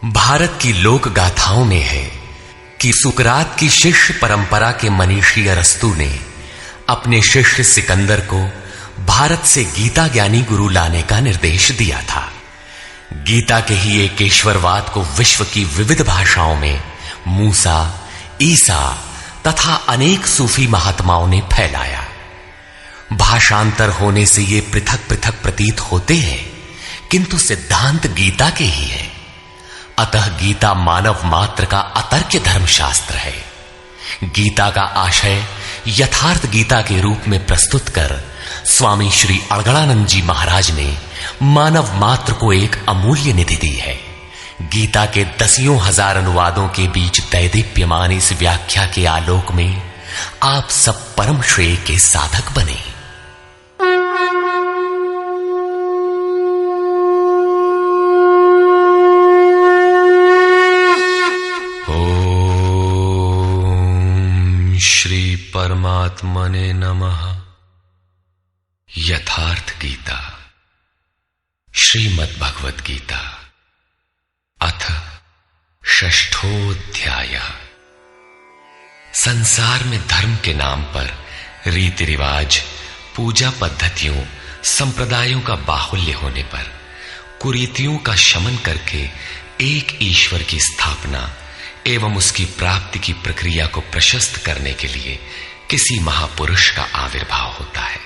भारत की लोक गाथाओं में है कि सुकरात की शिष्य परंपरा के मनीषी अरस्तु ने अपने शिष्य सिकंदर को भारत से गीता ज्ञानी गुरु लाने का निर्देश दिया था। गीता के ही एक ईश्वरवाद को विश्व की विविध भाषाओं में मूसा, ईसा तथा अनेक सूफी महात्माओं ने फैलाया। भाषांतर होने से ये पृथक पृथक प्रतीत होते हैं, किंतु सिद्धांत गीता के ही है। अतः गीता मानव मात्र का अतर्क्य धर्मशास्त्र है। गीता का आशय यथार्थ गीता के रूप में प्रस्तुत कर स्वामी श्री अड़गड़ानंद जी महाराज ने मानव मात्र को एक अमूल्य निधि दी है। गीता के दसियों हजार अनुवादों के बीच दैदीप्यमान इस व्याख्या के आलोक में आप सब परम श्रेय के साधक बने। श्री परमात्मने नमः। यथार्थ गीता श्रीमद् भगवत गीता अथ षष्ठोऽध्याय। संसार में धर्म के नाम पर रीति रिवाज, पूजा पद्धतियों, संप्रदायों का बाहुल्य होने पर कुरीतियों का शमन करके एक ईश्वर की स्थापना एवं उसकी प्राप्ति की प्रक्रिया को प्रशस्त करने के लिए किसी महापुरुष का आविर्भाव होता है।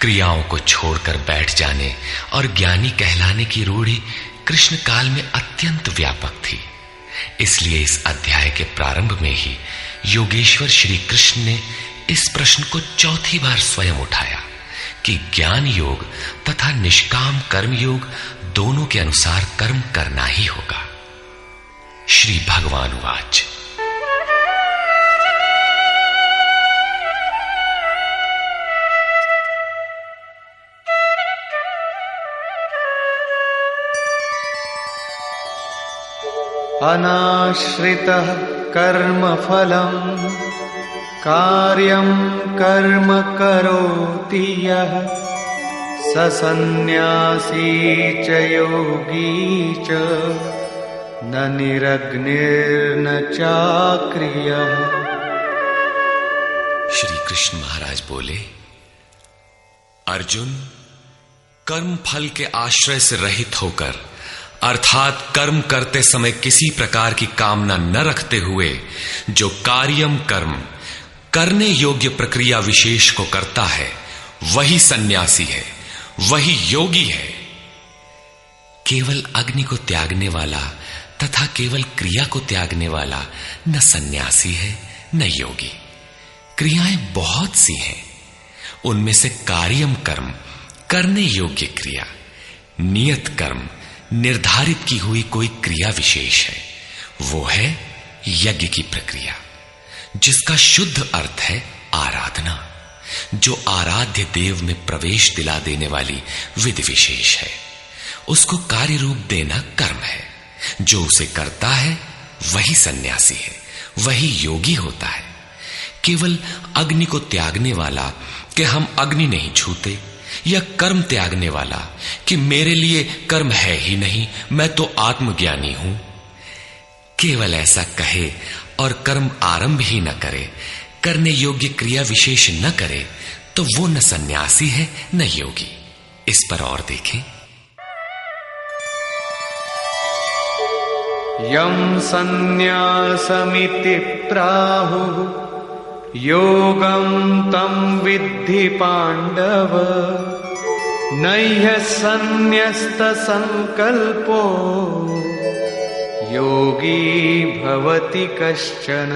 क्रियाओं को छोड़कर बैठ जाने और ज्ञानी कहलाने की रूढ़ी कृष्ण काल में अत्यंत व्यापक थी। इसलिए इस अध्याय के प्रारंभ में ही योगेश्वर श्री कृष्ण ने इस प्रश्न को चौथी बार स्वयं उठाया कि ज्ञान योग तथा निष्काम कर्म योग दोनों के अनुसार कर्म करना ही होगा। श्री भगवान वाच। अनाश्रितः कर्मफलम् कार्यं कर्म करोति यः स सन्न्यासी च योगी च न निरग्निर्न चाक्रियः। श्री कृष्ण महाराज बोले, अर्जुन, कर्म फल के आश्रय से रहित होकर अर्थात कर्म करते समय किसी प्रकार की कामना न रखते हुए जो कार्यम कर्म करने योग्य प्रक्रिया विशेष को करता है वही सन्यासी है, वही योगी है। केवल अग्नि को त्यागने वाला तथा केवल क्रिया को त्यागने वाला न सन्यासी है न योगी। क्रियाएं बहुत सी हैं, उनमें से कार्यम कर्म करने योग्य क्रिया, नियत कर्म निर्धारित की हुई कोई क्रिया विशेष है, वो है यज्ञ की प्रक्रिया, जिसका शुद्ध अर्थ है आराधना, जो आराध्य देव में प्रवेश दिला देने वाली विधि विशेष है। उसको कार्य रूप देना कर्म है। जो उसे करता है वही सन्यासी है, वही योगी होता है। केवल अग्नि को त्यागने वाला कि हम अग्नि नहीं छूते, या कर्म त्यागने वाला कि मेरे लिए कर्म है ही नहीं, मैं तो आत्मज्ञानी हूं, केवल ऐसा कहे और कर्म आरंभ ही न करे, करने योग्य क्रिया विशेष न करे, तो वो न सन्यासी है न योगी। इस पर और देखें। यम सन्न्यासमिति प्राहुः योगं तं विद्धि पांडव नह्य सन्न्यस्त संकल्पो योगी भवति कश्चन।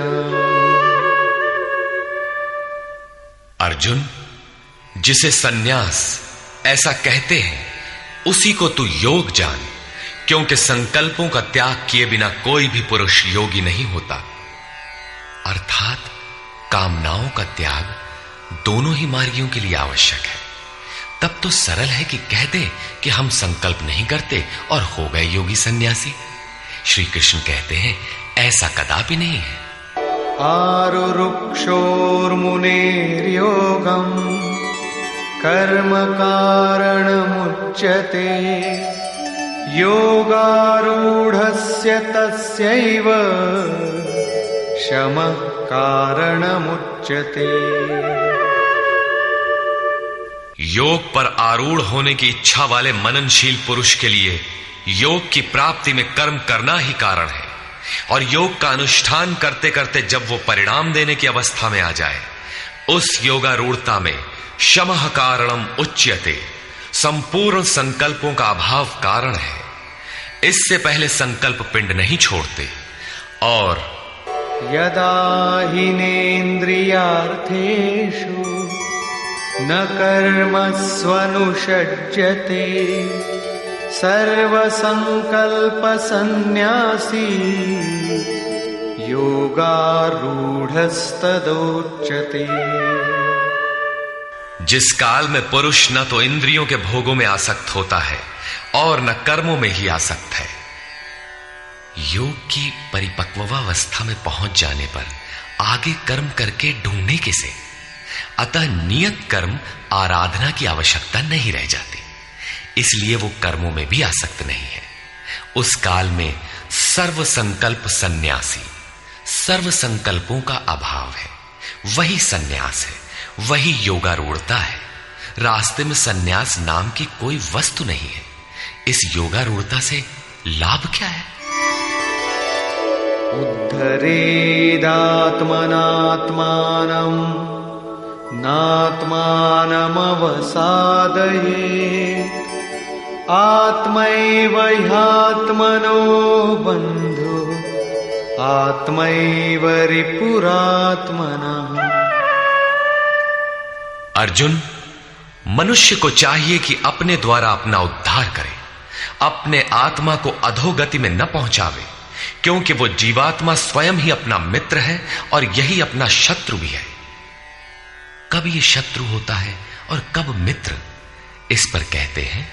अर्जुन, जिसे सन्यास ऐसा कहते हैं उसी को तू योग जान, क्योंकि संकल्पों का त्याग किए बिना कोई भी पुरुष योगी नहीं होता। अर्थात कामनाओं का त्याग दोनों ही मार्गियों के लिए आवश्यक है। तब तो सरल है कि कह दे कि हम संकल्प नहीं करते और हो गए योगी सन्यासी। श्री कृष्ण कहते हैं ऐसा कदापि नहीं है। आरुरुक्षोर्मुनेर्योगं कर्म कारणमुच्यते योगारूढस्य तस्यैव शमः कारणमुच्यते। योग पर आरूढ़ होने की इच्छा वाले मननशील पुरुष के लिए योग की प्राप्ति में कर्म करना ही कारण है, और योग का अनुष्ठान करते करते जब वो परिणाम देने की अवस्था में आ जाए, उस योगारूढ़ता में शमः कारणम उच्यते, संपूर्ण संकल्पों का अभाव कारण है। इससे पहले संकल्प पिंड नहीं छोड़ते। और यदा हीनेन्द्रियार्थेषु न कर्मस्वनुषज्यते सर्वसंकल्पसन्न्यासी योगारूढ़स्तदोच्यते। जिस काल में पुरुष न तो इंद्रियों के भोगों में आसक्त होता है और न कर्मों में ही आसक्त है, योग की परिपक्वावस्था में पहुंच जाने पर आगे कर्म करके ढूंढने किसे। अतः नियत कर्म आराधना की आवश्यकता नहीं रह जाती, इसलिए वो कर्मों में भी आसक्त नहीं है। उस काल में सर्व संकल्प सन्यासी, सर्व संकल्पों का अभाव है, वही सन्यास है, वही योगारूढ़ता है। रास्ते में सन्यास नाम की कोई वस्तु नहीं है। इस योगारूढ़ता से लाभ क्या है? उद्धरेदात्मनात्मानं नात्मानमवसादयेत् आत्मैव ह्यात्मनो बन्धु आत्मैव रिपुरात्मनः। अर्जुन, मनुष्य को चाहिए कि अपने द्वारा अपना उद्धार करे, अपने आत्मा को अधोगति में न पहुंचावे, क्योंकि वो जीवात्मा स्वयं ही अपना मित्र है और यही अपना शत्रु भी है। कब ये शत्रु होता है और कब मित्र, इस पर कहते हैं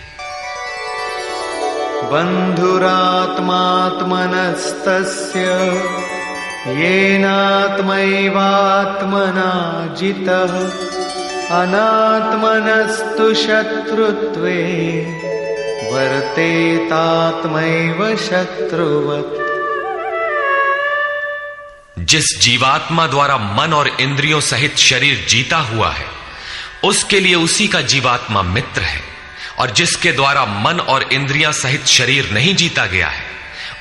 बन्धुरात्मात्मनस्तस्य येनात्मैवात्मना जितः अनात्मनस्तु शत्रुत्वे वर्तेतात्मैव शत्रुवत्। जिस जीवात्मा द्वारा मन और इंद्रियों सहित शरीर जीता हुआ है, उसके लिए उसी का जीवात्मा मित्र है, और जिसके द्वारा मन और इंद्रियां सहित शरीर नहीं जीता गया है,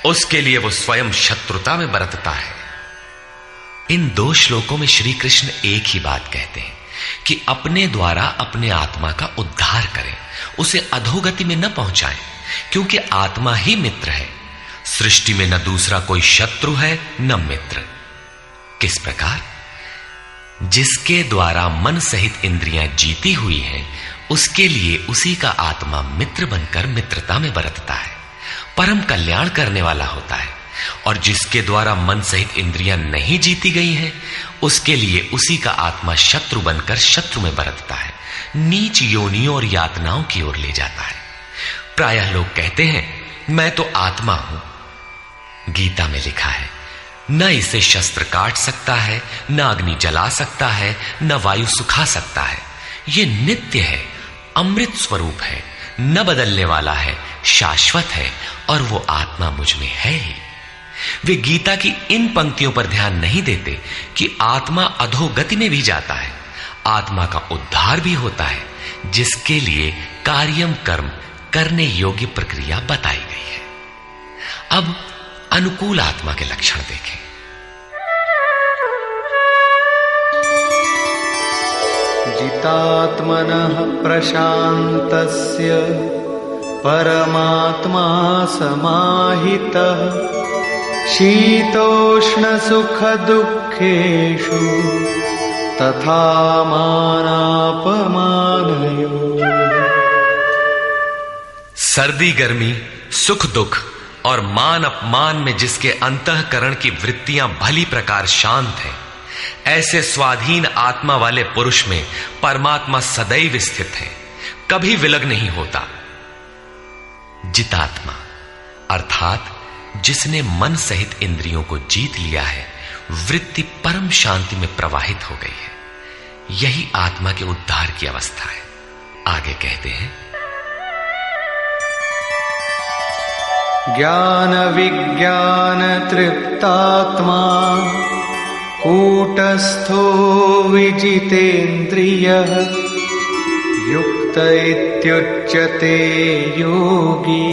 उसके लिए वो स्वयं शत्रुता में बरतता है। इन दो श्लोकों में श्री कृष्ण एक ही बात कहते हैं कि अपने द्वारा अपने आत्मा का उद्धार करें, उसे अधोगति में न पहुंचाएं, क्योंकि आत्मा ही मित्र है। सृष्टि में न दूसरा कोई शत्रु है न मित्र। किस प्रकार? जिसके द्वारा मन सहित इंद्रियां जीती हुई हैं, उसके लिए उसी का आत्मा मित्र बनकर मित्रता में बरतता है, परम कल्याण करने वाला होता है। और जिसके द्वारा मन सहित इंद्रियां नहीं जीती गई हैं, उसके लिए उसी का आत्मा शत्रु बनकर शत्रु में बरतता है, नीच योनियों और यातनाओं की ओर ले जाता है। प्रायः लोग कहते हैं मैं तो आत्मा हूं। गीता में लिखा है, न इसे शस्त्र काट सकता है, न अग्नि जला सकता है, न वायु सुखा सकता है। ये नित्य है, अमृत स्वरूप है, न बदलने वाला है, शाश्वत है, और वो आत्मा मुझ में है ही। वे गीता की इन पंक्तियों पर ध्यान नहीं देते कि आत्मा अधोगति में भी जाता है, आत्मा का उद्धार भी होता है, जिसके लिए कार्यम कर्म करने योग्य प्रक्रिया बताई गई है। अब अनुकूल आत्मा के लक्षण देखें। जितात्मनः प्रशान्तस्य परमात्मा समाहितः शीतोष्ण सुख दुःखेषु तथा मानापमानयोः। सर्दी गर्मी, सुख दुख और मान अपमान में जिसके अंतःकरण की वृत्तियां भली प्रकार शांत हैं, ऐसे स्वाधीन आत्मा वाले पुरुष में परमात्मा सदैव स्थित है, कभी विलग नहीं होता। जितात्मा अर्थात जिसने मन सहित इंद्रियों को जीत लिया है, वृत्ति परम शांति में प्रवाहित हो गई है, यही आत्मा के उद्धार की अवस्था है। आगे कहते हैं, ज्ञान विज्ञान तृप्तात्मा कूटस्थो विजितेन्द्रियः युक्त इत्युच्यते योगी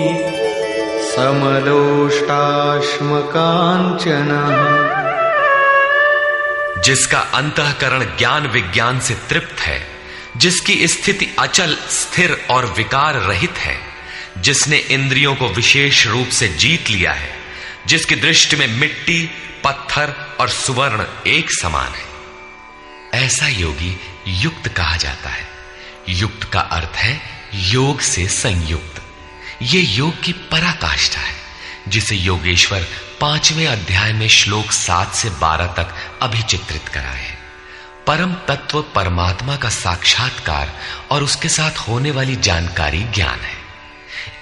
समलोष्टाश्मकाञ्चनः। जिसका अंतःकरण ज्ञान विज्ञान से तृप्त है, जिसकी स्थिति अचल स्थिर और विकार रहित है, जिसने इंद्रियों को विशेष रूप से जीत लिया है, जिसकी दृष्टि में मिट्टी, पत्थर और सुवर्ण एक समान है, ऐसा योगी युक्त कहा जाता है। युक्त का अर्थ है योग से संयुक्त। ये योग की पराकाष्ठा है, जिसे योगेश्वर 5वें अध्याय में श्लोक 7 से 12 तक अभिचित्रित कराए हैं। परम तत्व परमात्मा का साक्षात्कार और उसके साथ होने वाली जानकारी ज्ञान है।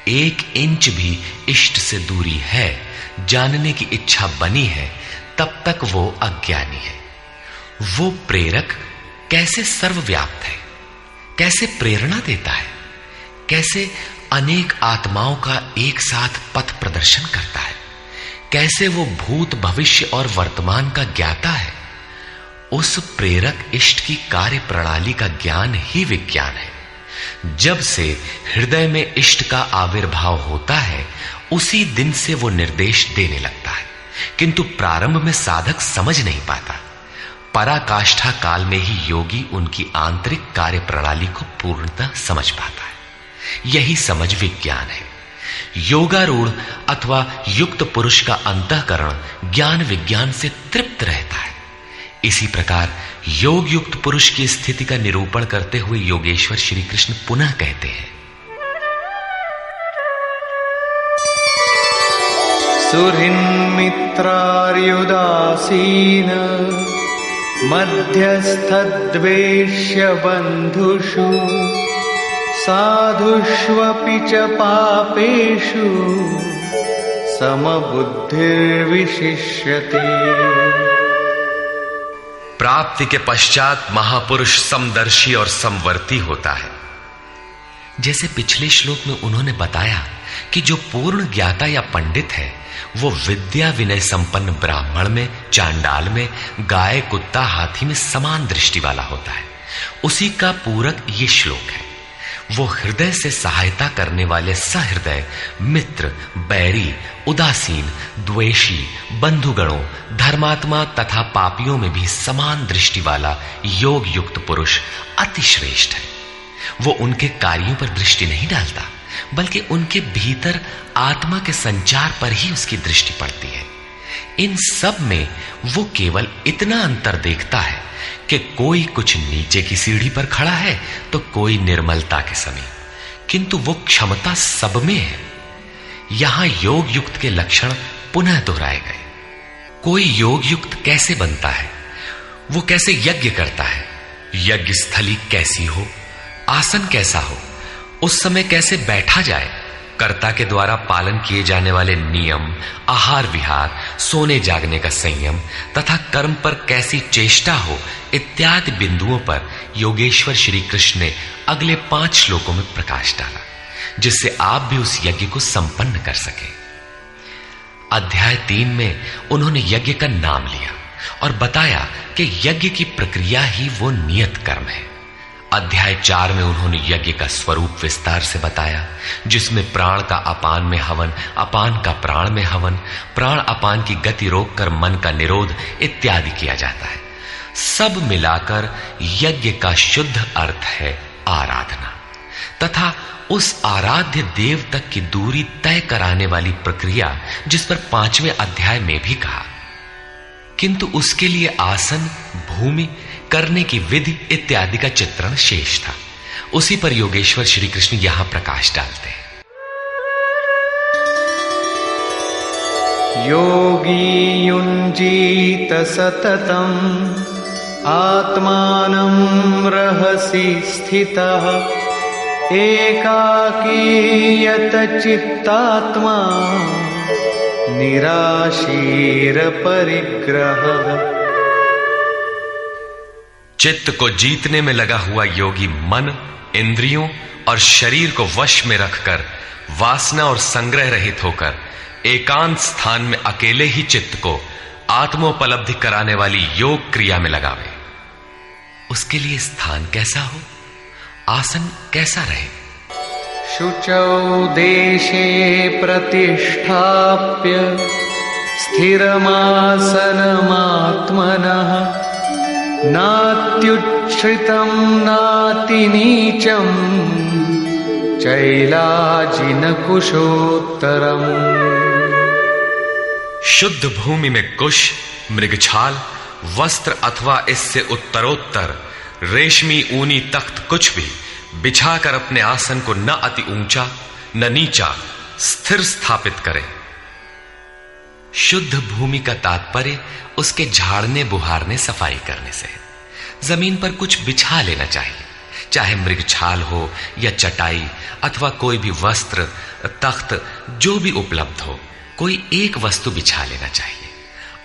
1 इंच भी इष्ट से दूरी है, जानने की इच्छा बनी है, तब तक वो अज्ञानी है। वो प्रेरक कैसे सर्वव्याप्त है, कैसे प्रेरणा देता है, कैसे अनेक आत्माओं का एक साथ पथ प्रदर्शन करता है, कैसे वो भूत भविष्य और वर्तमान का ज्ञाता है। उस प्रेरक इष्ट की कार्य प्रणाली का ज्ञान ही विज्ञान है। जब से हृदय में इष्ट का आविर्भाव होता है, उसी दिन से वो निर्देश देने लगता है, किंतु प्रारंभ में साधक समझ नहीं पाता। पराकाष्ठा काल में ही योगी उनकी आंतरिक कार्य प्रणाली को पूर्णतः समझ पाता है। यही समझ विज्ञान है। योगारूढ़ अथवा युक्त पुरुष का अंतःकरण ज्ञान विज्ञान से तृप्त रहता है। इसी प्रकार योग युक्त पुरुष की स्थिति का निरूपण करते हुए योगेश्वर श्री कृष्ण पुनः कहते हैं, सुहृन्मित्रार्युदासीन मध्यस्थद्वेष्य बन्धुषु साधुष्वपि च पापेषु समबुद्धिर्विशिष्यते। प्राप्ति के पश्चात महापुरुष समदर्शी और समवर्ती होता है। जैसे पिछले श्लोक में उन्होंने बताया कि जो पूर्ण ज्ञाता या पंडित है, वो विद्या विनय संपन्न ब्राह्मण में, चांडाल में, गाय, कुत्ता, हाथी में समान दृष्टि वाला होता है। उसी का पूरक ये श्लोक है। वो हृदय से सहायता करने वाले सहृदय, मित्र, बैरी, उदासीन, द्वेषी, बंधुगणों, धर्मात्मा तथा पापियों में भी समान दृष्टि वाला योग युक्त पुरुष अति श्रेष्ठ है। वो उनके कार्यों पर दृष्टि नहीं डालता, बल्कि उनके भीतर आत्मा के संचार पर ही उसकी दृष्टि पड़ती है। इन सब में वो केवल इतना अंतर देखता है कि कोई कुछ नीचे की सीढ़ी पर खड़ा है तो कोई निर्मलता के समीप, किंतु वो क्षमता सब में है। यहां योग युक्त के लक्षण पुनः दोहराए गए। कोई योग युक्त कैसे बनता है, वो कैसे यज्ञ करता है, यज्ञ स्थली कैसी हो, आसन कैसा हो, उस समय कैसे बैठा जाए, कर्ता के द्वारा पालन किए जाने वाले नियम, आहार विहार, सोने जागने का संयम तथा कर्म पर कैसी चेष्टा हो, इत्यादि बिंदुओं पर योगेश्वर श्री कृष्ण ने अगले 5 श्लोकों में प्रकाश डाला, जिससे आप भी उस यज्ञ को संपन्न कर सके। अध्याय 3 में उन्होंने यज्ञ का नाम लिया और बताया कि यज्ञ की प्रक्रिया ही वो नियत कर्म है। अध्याय 4 में उन्होंने यज्ञ का स्वरूप विस्तार से बताया, जिसमें प्राण का अपान में हवन, अपान का प्राण में हवन, प्राण अपान की गति रोककर मन का निरोध इत्यादि किया जाता है। सब मिलाकर यज्ञ का शुद्ध अर्थ है आराधना, तथा उस आराध्य देव तक की दूरी तय कराने वाली प्रक्रिया, जिस पर 5वें अध्याय में भी कहा। किंतु उसके लिए आसन, भूमि, करने की विधि इत्यादि का चित्रण शेष था। उसी पर योगेश्वर श्री कृष्ण यहां प्रकाश डालते हैं। योगी युञ्जीत सततम् आत्मानं रहसि स्थितः एकाकीयत चित्तात्मा निराशीर परिग्रह। चित्त को जीतने में लगा हुआ योगी मन, इंद्रियों और शरीर को वश में रखकर वासना और संग्रह रहित होकर एकांत स्थान में अकेले ही चित्त को आत्मोपलब्धि कराने वाली योग क्रिया में लगावे। उसके लिए स्थान कैसा हो, आसन कैसा रहे? शुचौ देशे प्रतिष्ठाप्य स्थिरमासनमात्मनः नात्युच्छ्रितं नातिनीचं चैलाजिनकुशोत्तरम्। शुद्ध भूमि में कुश, मृगछाल, वस्त्र अथवा इससे उत्तरोत्तर रेशमी ऊनी तख्त कुछ भी बिछाकर अपने आसन को न अति ऊंचा न नीचा स्थिर स्थापित करें। शुद्ध भूमि का तात्पर्य उसके झाड़ने बुहारने सफाई करने से। जमीन पर कुछ बिछा लेना चाहिए, चाहे मृगछाल हो या चटाई अथवा कोई भी वस्त्र, तख्त, जो भी उपलब्ध हो, कोई एक वस्तु बिछा लेना चाहिए।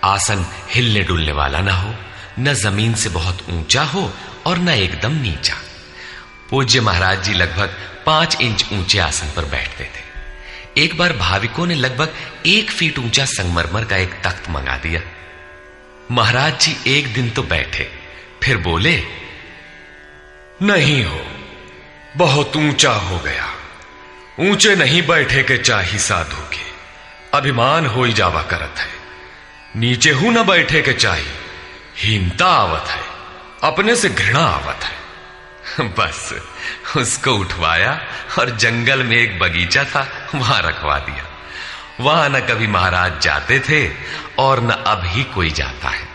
आसन हिलने डुलने वाला ना हो, न जमीन से बहुत ऊंचा हो और न एकदम नीचा। पूज्य महाराज जी लगभग 5 इंच ऊंचे आसन पर बैठते थे। एक बार भाविकों ने लगभग 1 फीट ऊंचा संगमरमर का एक तख्त मंगा दिया। महाराज जी एक दिन तो बैठे, फिर बोले, नहीं हो, बहुत ऊंचा हो गया, ऊंचे नहीं बैठे के चाही साधु के, अभिमान हो ही जावा करत है, नीचे हूं न बैठे के चाही, हीनता आवत है, अपने से घृणा आवत है। बस उसको उठवाया और जंगल में एक बगीचा था, वहां रखवा दिया। वहां न कभी महाराज जाते थे और न अब ही कोई जाता है।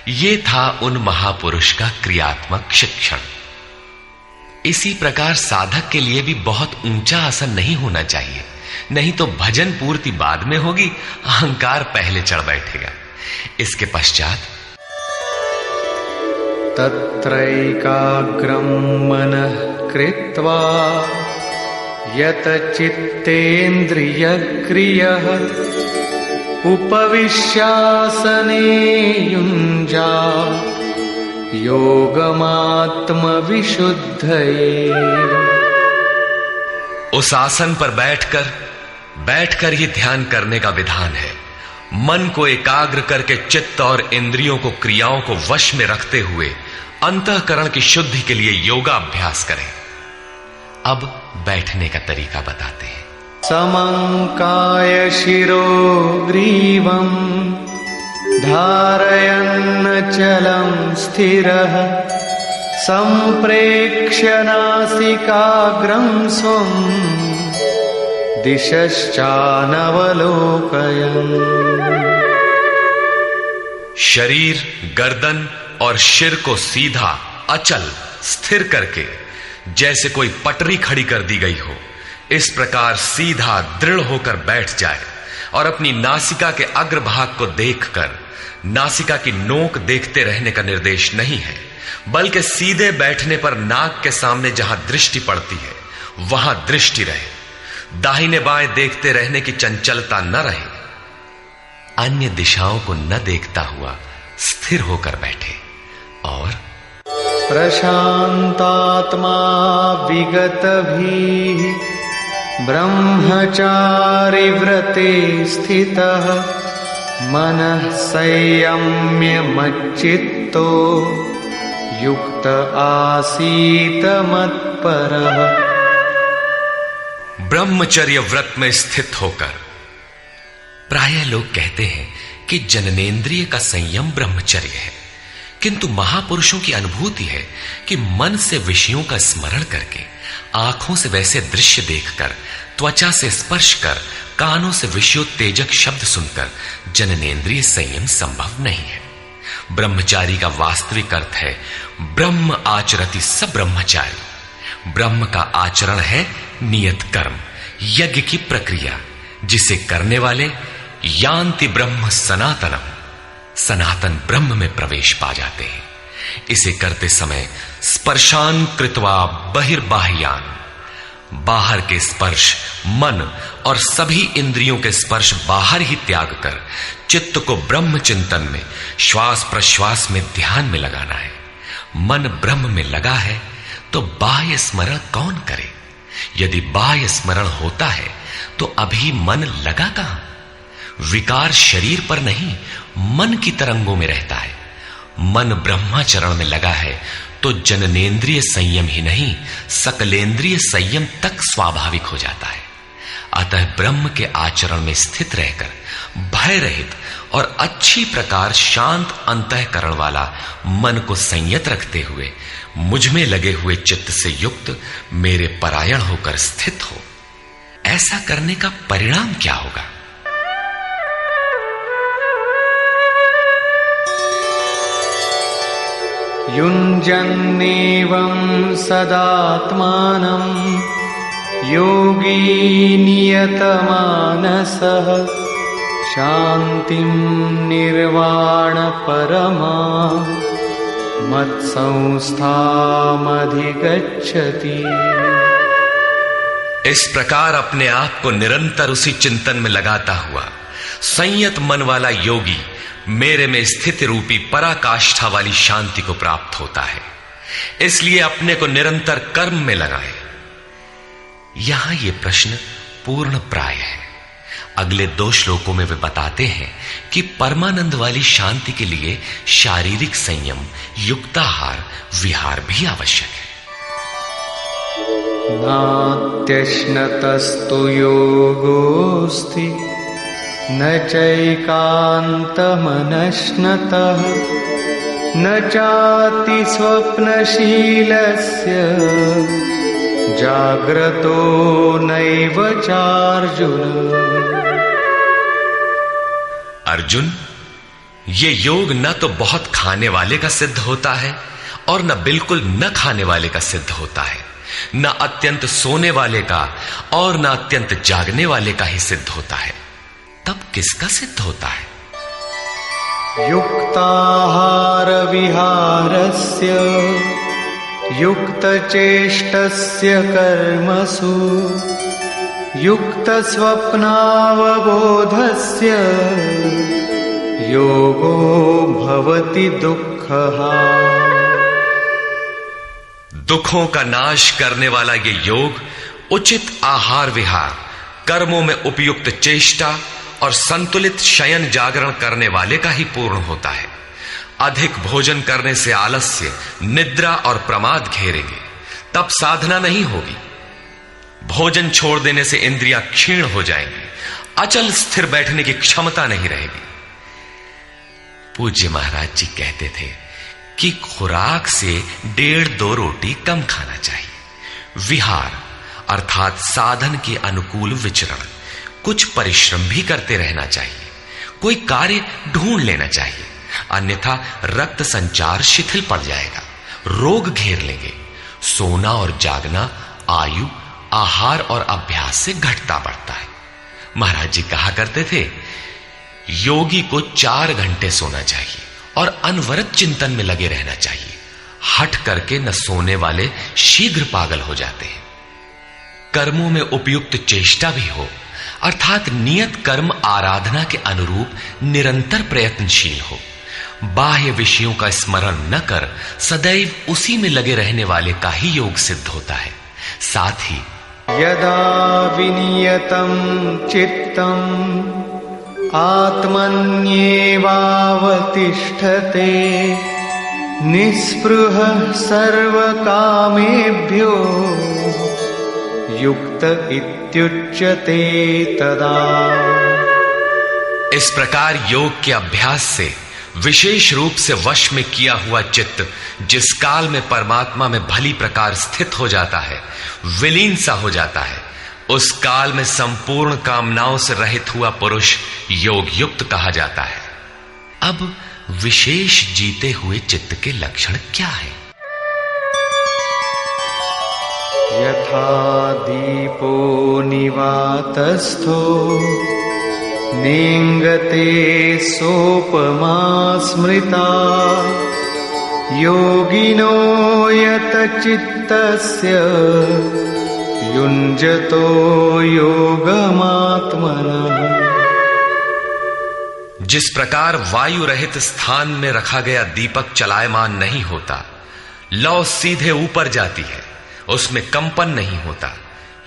ये था उन महापुरुष का क्रियात्मक शिक्षण। इसी प्रकार साधक के लिए भी बहुत ऊंचा आसन नहीं होना चाहिए, नहीं तो भजन पूर्ति बाद में होगी, अहंकार पहले चढ़ बैठेगा। इसके पश्चात तत्रैकाग्रं मनः कृत्वा यत चित्तेन्द्रियक्रियः उपविश्यासने युञ्जात् योगमात्मविशुद्धये। उस आसन पर बैठकर ही ध्यान करने का विधान है। मन को एकाग्र करके चित्त और इंद्रियों को, क्रियाओं को वश में रखते हुए अंतःकरण की शुद्धि के लिए योगाभ्यास करें। अब बैठने का तरीका बताते हैं। समंकाय शिरो ग्रीवं धारयन्नचलं स्थिरः संप्रेक्ष्य नासिकाग्रं स्वं दिशश्चानवलोकयन्। शरीर, गर्दन और सिर को सीधा, अचल, स्थिर करके जैसे कोई पटरी खड़ी कर दी गई हो, इस प्रकार सीधा दृढ़ होकर बैठ जाए और अपनी नासिका के अग्रभाग को देखकर, नासिका की नोक देखते रहने का निर्देश नहीं है, बल्कि सीधे बैठने पर नाक के सामने जहां दृष्टि पड़ती है वहां दृष्टि रहे। दाहिने बाएं देखते रहने की चंचलता न रहे। अन्य दिशाओं को न देखता हुआ स्थिर होकर बैठे और प्रशांतात्मा विगतभिः ब्रह्मचारि व्रते स्थितः मनः संयम्य मच्चित्तो युक्त आसीत मत्परः। ब्रह्मचर्य व्रत में स्थित होकर। प्रायः लोग कहते हैं कि जननेंद्रिय का संयम ब्रह्मचर्य है, किंतु महापुरुषों की अनुभूति है कि मन से विषयों का स्मरण करके, आंखों से वैसे दृश्य देखकर, त्वचा से स्पर्श कर, कानों से विषयोत्तेजक शब्द सुनकर जननेंद्रिय संयम संभव नहीं है। ब्रह्मचारी का वास्तविक अर्थ है ब्रह्म आचरति स ब्रह्मचारी। ब्रह्म का आचरण है नियत कर्म, यज्ञ की प्रक्रिया, जिसे करने वाले यान्ति ब्रह्म सनातनम, सनातन ब्रह्म में प्रवेश पा जाते हैं। इसे करते समय स्पर्शान कृत्वा बहिर्बाह्यान, बाहर के स्पर्श, मन और सभी इंद्रियों के स्पर्श बाहर ही त्याग कर चित्त को ब्रह्म चिंतन में, श्वास प्रश्वास में ध्यान में लगाना है। मन ब्रह्म में लगा है तो बाह्य स्मरण कौन करे? यदि बाह्य स्मरण होता है तो अभी मन लगा कहां? विकार शरीर पर नहीं, मन की तरंगों में रहता है। मन ब्रह्माचरण में लगा है तो जननेन्द्रिय संयम ही नहीं, सकलेंद्रिय संयम तक स्वाभाविक हो जाता है। अतः ब्रह्म के आचरण में स्थित रहकर भय रहित और अच्छी प्रकार शांत अंतःकरण वाला मन को संयत रखते हुए मुझ में लगे हुए चित्त से युक्त मेरे परायण होकर स्थित हो। ऐसा करने का परिणाम क्या होगा? युञ्जन्नेवं सदात्मानं योगी नियतमानसः शान्तिं निर्वाण परमा मत्संस्थामधिगच्छति। इस प्रकार अपने आप को निरंतर उसी चिंतन में लगाता हुआ संयत मन वाला योगी मेरे में स्थिति रूपी पराकाष्ठा वाली शांति को प्राप्त होता है। इसलिए अपने को निरंतर कर्म में लगाए। यहां यह प्रश्न पूर्ण प्राय है। अगले 2 श्लोकों में वे बताते हैं कि परमानंद वाली शांति के लिए शारीरिक संयम, युक्ताहार, विहार भी आवश्यक है। नात्यश्नतस्तु योगोऽस्ति न चैकान्तमनश्नतः न चाति स्वप्नशीलस्य जाग्रतो नैव चार्जुन। अर्जुन, ये योग न तो बहुत खाने वाले का सिद्ध होता है और न बिल्कुल न खाने वाले का सिद्ध होता है, न अत्यंत सोने वाले का और न अत्यंत जागने वाले का ही सिद्ध होता है। तब किसका सिद्ध होता है? युक्ताहार विहारस्य युक्तचेष्टस्य कर्मसु युक्तस्वप्नावबोधस्य योगो भवति दुःखः। दुखों का नाश करने वाला ये योग उचित आहार विहार, कर्मों में उपयुक्त चेष्टा और संतुलित शयन जागरण करने वाले का ही पूर्ण होता है। अधिक भोजन करने से आलस्य, निद्रा और प्रमाद घेरेंगे, तब साधना नहीं होगी। भोजन छोड़ देने से इंद्रियां क्षीण हो जाएंगी, अचल स्थिर बैठने की क्षमता नहीं रहेगी। पूज्य महाराज जी कहते थे कि खुराक से 1.5-2 रोटी कम खाना चाहिए। विहार अर्थात साधन के अनुकूल विचरण, कुछ परिश्रम भी करते रहना चाहिए। कोई कार्य ढूंढ लेना चाहिए, अन्यथा रक्त संचार शिथिल पड़ जाएगा, रोग घेर लेंगे। सोना और जागना आयु, आहार और अभ्यास से घटता बढ़ता है। महाराज जी कहा करते थे, योगी को 4 घंटे सोना चाहिए और अनवरत चिंतन में लगे रहना चाहिए। हट करके न सोने वाले शीघ्र पागल हो जाते हैं। कर्मों में उपयुक्त चेष्टा भी हो, अर्थात नियत कर्म आराधना के अनुरूप निरंतर प्रयत्नशील हो। बाह्य विषयों का स्मरण न कर सदैव उसी में लगे रहने वाले का ही योग सिद्ध होता है। साथ ही यदा विनियतं चित्तम् आत्मन्येवावतिष्ठते निःस्पृहः सर्वकामेभ्यो युक्त इत्युच्यते तदा। इस प्रकार योग के अभ्यास से विशेष रूप से वश में किया हुआ चित्त जिस काल में परमात्मा में भली प्रकार स्थित हो जाता है, विलीन सा हो जाता है, उस काल में संपूर्ण कामनाओं से रहित हुआ पुरुष योग युक्त कहा जाता है। अब विशेष जीते हुए चित्त के लक्षण क्या है? यथा दीपो निवातस्थो नेङ्गते सोपमा स्मृता योगिनो यतचित्तस्य युञ्जतो योगमात्मनः। जिस प्रकार वायु रहित स्थान में रखा गया दीपक चलायमान नहीं होता, लौ सीधे ऊपर जाती है, उसमें कंपन नहीं होता,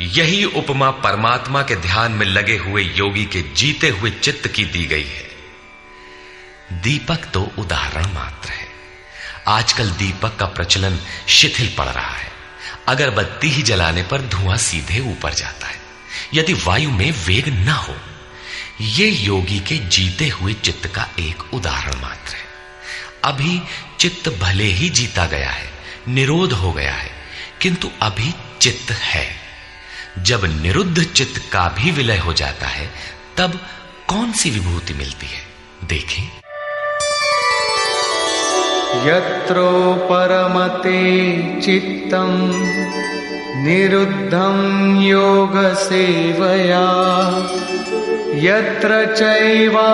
यही उपमा परमात्मा के ध्यान में लगे हुए योगी के जीते हुए चित्त की दी गई है। दीपक तो उदाहरण मात्र है। आजकल दीपक का प्रचलन शिथिल पड़ रहा है। अगरबत्ती ही जलाने पर धुआं सीधे ऊपर जाता है यदि वायु में वेग न हो। यह योगी के जीते हुए चित्त का एक उदाहरण मात्र है। अभी चित्त भले ही जीता गया है, निरोध हो गया है, किंतु अभी चित्त है। जब निरुद्ध चित्त का भी विलय हो जाता है तब कौन सी विभूति मिलती है, देखें। यत्रो परमते चित्तम निरुद्धं योग सेवया यत्र चैवात्मनात्मानं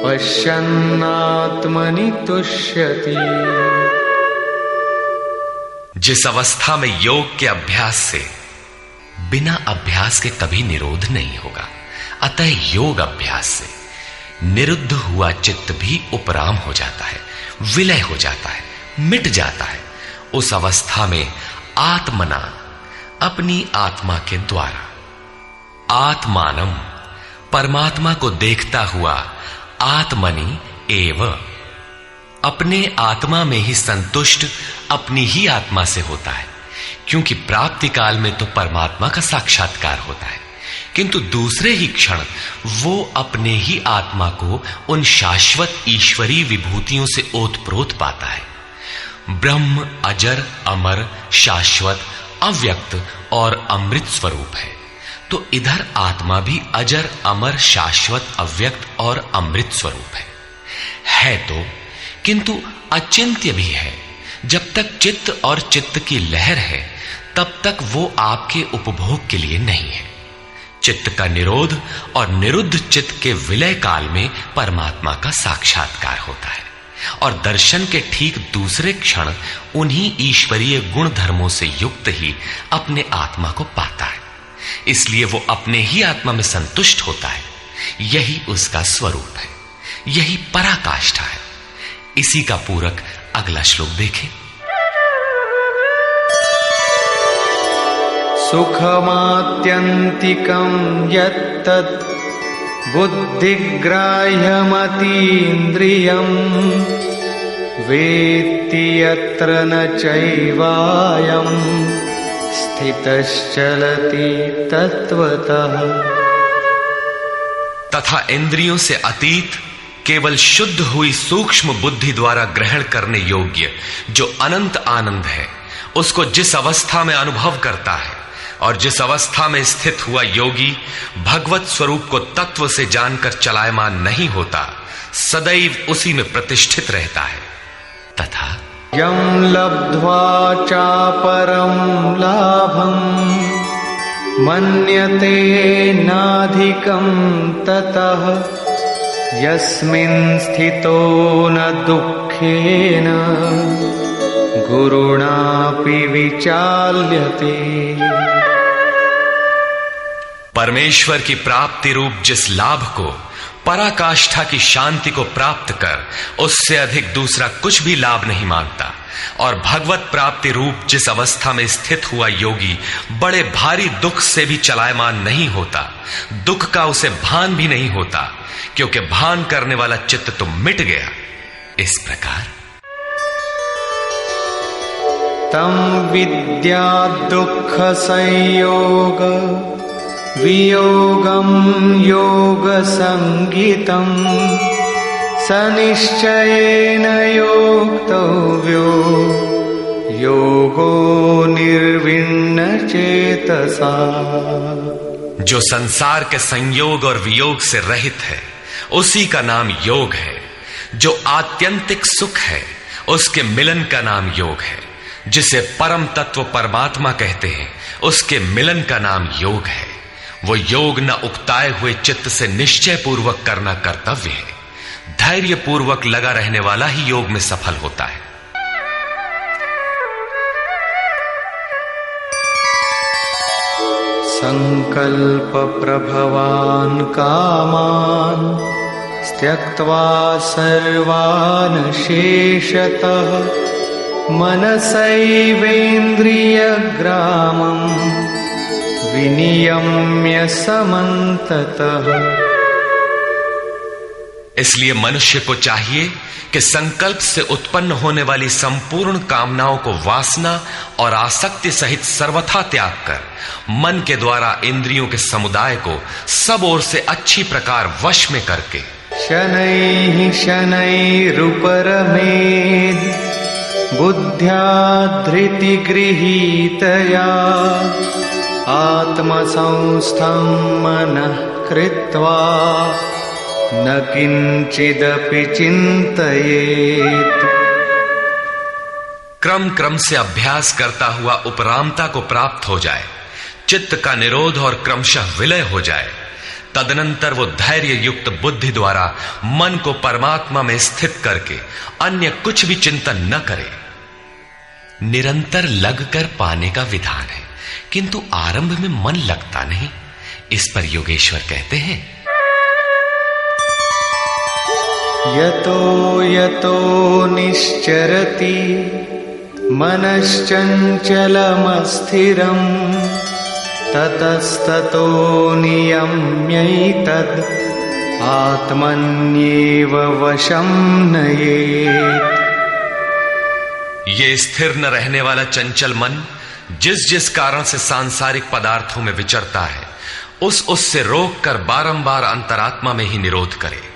पश्यन्नात्मनि तुष्यति। जिस अवस्था में योग के अभ्यास से बिना अभ्यास के कभी निरोध नहीं होगा, अतः योग अभ्यास से निरुद्ध हुआ चित्त भी उपराम हो जाता है, विलय हो जाता है, मिट जाता है। उस अवस्था में आत्मना, अपनी आत्मा के द्वारा, आत्मानम, परमात्मा को देखता हुआ, आत्मनि एव, अपने आत्मा में ही संतुष्ट अपनी ही आत्मा से होता है। क्योंकि प्राप्ति काल में तो परमात्मा का साक्षात्कार होता है, किंतु दूसरे ही क्षण वो अपने ही आत्मा को उन शाश्वत ईश्वरीय विभूतियों से ओतप्रोत पाता है। ब्रह्म अजर, अमर, शाश्वत, अव्यक्त और अमृत स्वरूप है, तो इधर आत्मा भी अजर, अमर, शाश्वत, अव्यक्त और अमृत स्वरूप है तो, किंतु अचिंत्य भी है। जब तक चित्त और चित्त की लहर है तब तक वो आपके उपभोग के लिए नहीं है। चित्त का निरोध और निरुद्ध चित्त के विलय काल में परमात्मा का साक्षात्कार होता है और दर्शन के ठीक दूसरे क्षण उन्हीं ईश्वरीय गुण धर्मों से युक्त ही अपने आत्मा को पाता है। इसलिए वो अपने ही आत्मा में संतुष्ट होता है। यही उसका स्वरूप है, यही पराकाष्ठा है। इसी का पूरक अगला श्लोक देखें। सुखमात्यन्तिकं यत्तत् बुद्धिग्राह्यमतीन्द्रियं वेत्ति यत्र न चैवायं स्थितश्चलति तत्वतः। तथा इंद्रियों से अतीत केवल शुद्ध हुई सूक्ष्म बुद्धि द्वारा ग्रहण करने योग्य जो अनंत आनंद है, उसको जिस अवस्था में अनुभव करता है और जिस अवस्था में स्थित हुआ योगी भगवत स्वरूप को तत्व से जानकर चलायमान नहीं होता, सदैव उसी में प्रतिष्ठित रहता है। तथा यं लब्ध्वा चापरं लाभं मन्यते नाधिकं ततः यस्मिन् स्थितो न दुःखेन गुरुणापि विचाल्यते। परमेश्वर की प्राप्ति रूप जिस लाभ को, पराकाष्ठा की शांति को प्राप्त कर उससे अधिक दूसरा कुछ भी लाभ नहीं मांगता, और भगवत प्राप्ति रूप जिस अवस्था में स्थित हुआ योगी बड़े भारी दुख से भी चलायमान नहीं होता, दुख का उसे भान भी नहीं होता, क्योंकि भान करने वाला चित्त तो मिट गया। इस प्रकार तम विद्या दुख संयोग वियोगम योग संगीतम सनिश्चयेन योक्तव्यो योगो निर्विण्ण चेतसा। जो संसार के संयोग और वियोग से रहित है उसी का नाम योग है। जो आत्यंतिक सुख है उसके मिलन का नाम योग है। जिसे परम तत्व परमात्मा कहते हैं उसके मिलन का नाम योग है। वो योग न उकताए हुए चित्त से निश्चय पूर्वक करना कर्तव्य है। धैर्य पूर्वक लगा रहने वाला ही योग में सफल होता है। संकल्प प्रभवान कामान त्यक्त्वा सर्वान् शेषतः मनसैवेन्द्रियग्रामं विनियम्य समन्ततः। इसलिए मनुष्य को चाहिए कि संकल्प से उत्पन्न होने वाली संपूर्ण कामनाओं को वासना और आसक्ति सहित सर्वथा त्याग कर मन के द्वारा इंद्रियों के समुदाय को सब ओर से अच्छी प्रकार वश में करके शनैः शनैरुपरमेद् बुद्ध्या धृतिगृहीतया आत्मसंस्थं मनः कृत्वा न किंचिदपि चिंतयेत्। क्रम क्रम से अभ्यास करता हुआ उपरामता को प्राप्त हो जाए, चित्त का निरोध और क्रमशः विलय हो जाए, तदनंतर वो धैर्य युक्त बुद्धि द्वारा मन को परमात्मा में स्थित करके अन्य कुछ भी चिंतन न करे। निरंतर लगकर पाने का विधान है, किंतु आरंभ में मन लगता नहीं। इस पर योगेश्वर कहते हैं, यतो यतो निश्चरति मनश्चञ्चलमस्थिरम् ततस्ततो नियम्यैतद् आत्मन्येव वशं नयेत्। ये स्थिर न रहने वाला चंचल मन जिस जिस कारण से सांसारिक पदार्थों में विचरता है, उससे रोककर बारंबार अंतरात्मा में ही निरोध करे।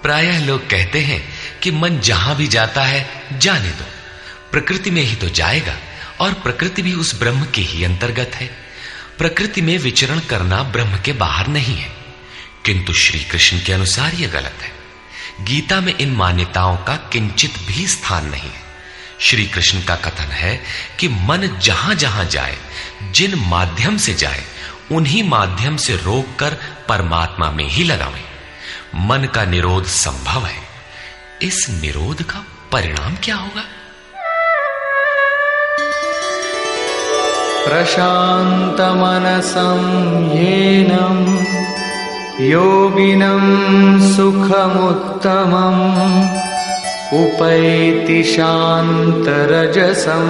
प्रायः लोग कहते हैं कि मन जहां भी जाता है जाने दो, प्रकृति में ही तो जाएगा और प्रकृति भी उस ब्रह्म के ही अंतर्गत है। प्रकृति में विचरण करना ब्रह्म के बाहर नहीं है। किंतु श्री कृष्ण के अनुसार यह गलत है। गीता में इन मान्यताओं का किंचित भी स्थान नहीं है। श्री कृष्ण का कथन है कि मन जहां जहां जाए, जिन माध्यम से जाए, उन्हीं माध्यम से रोककर परमात्मा में ही लगावें। मन का निरोध संभव है। इस निरोध का परिणाम क्या होगा? प्रशान्तमनसं येनं योगिनं सुखमुत्तमम् उपैति शान्तरजसं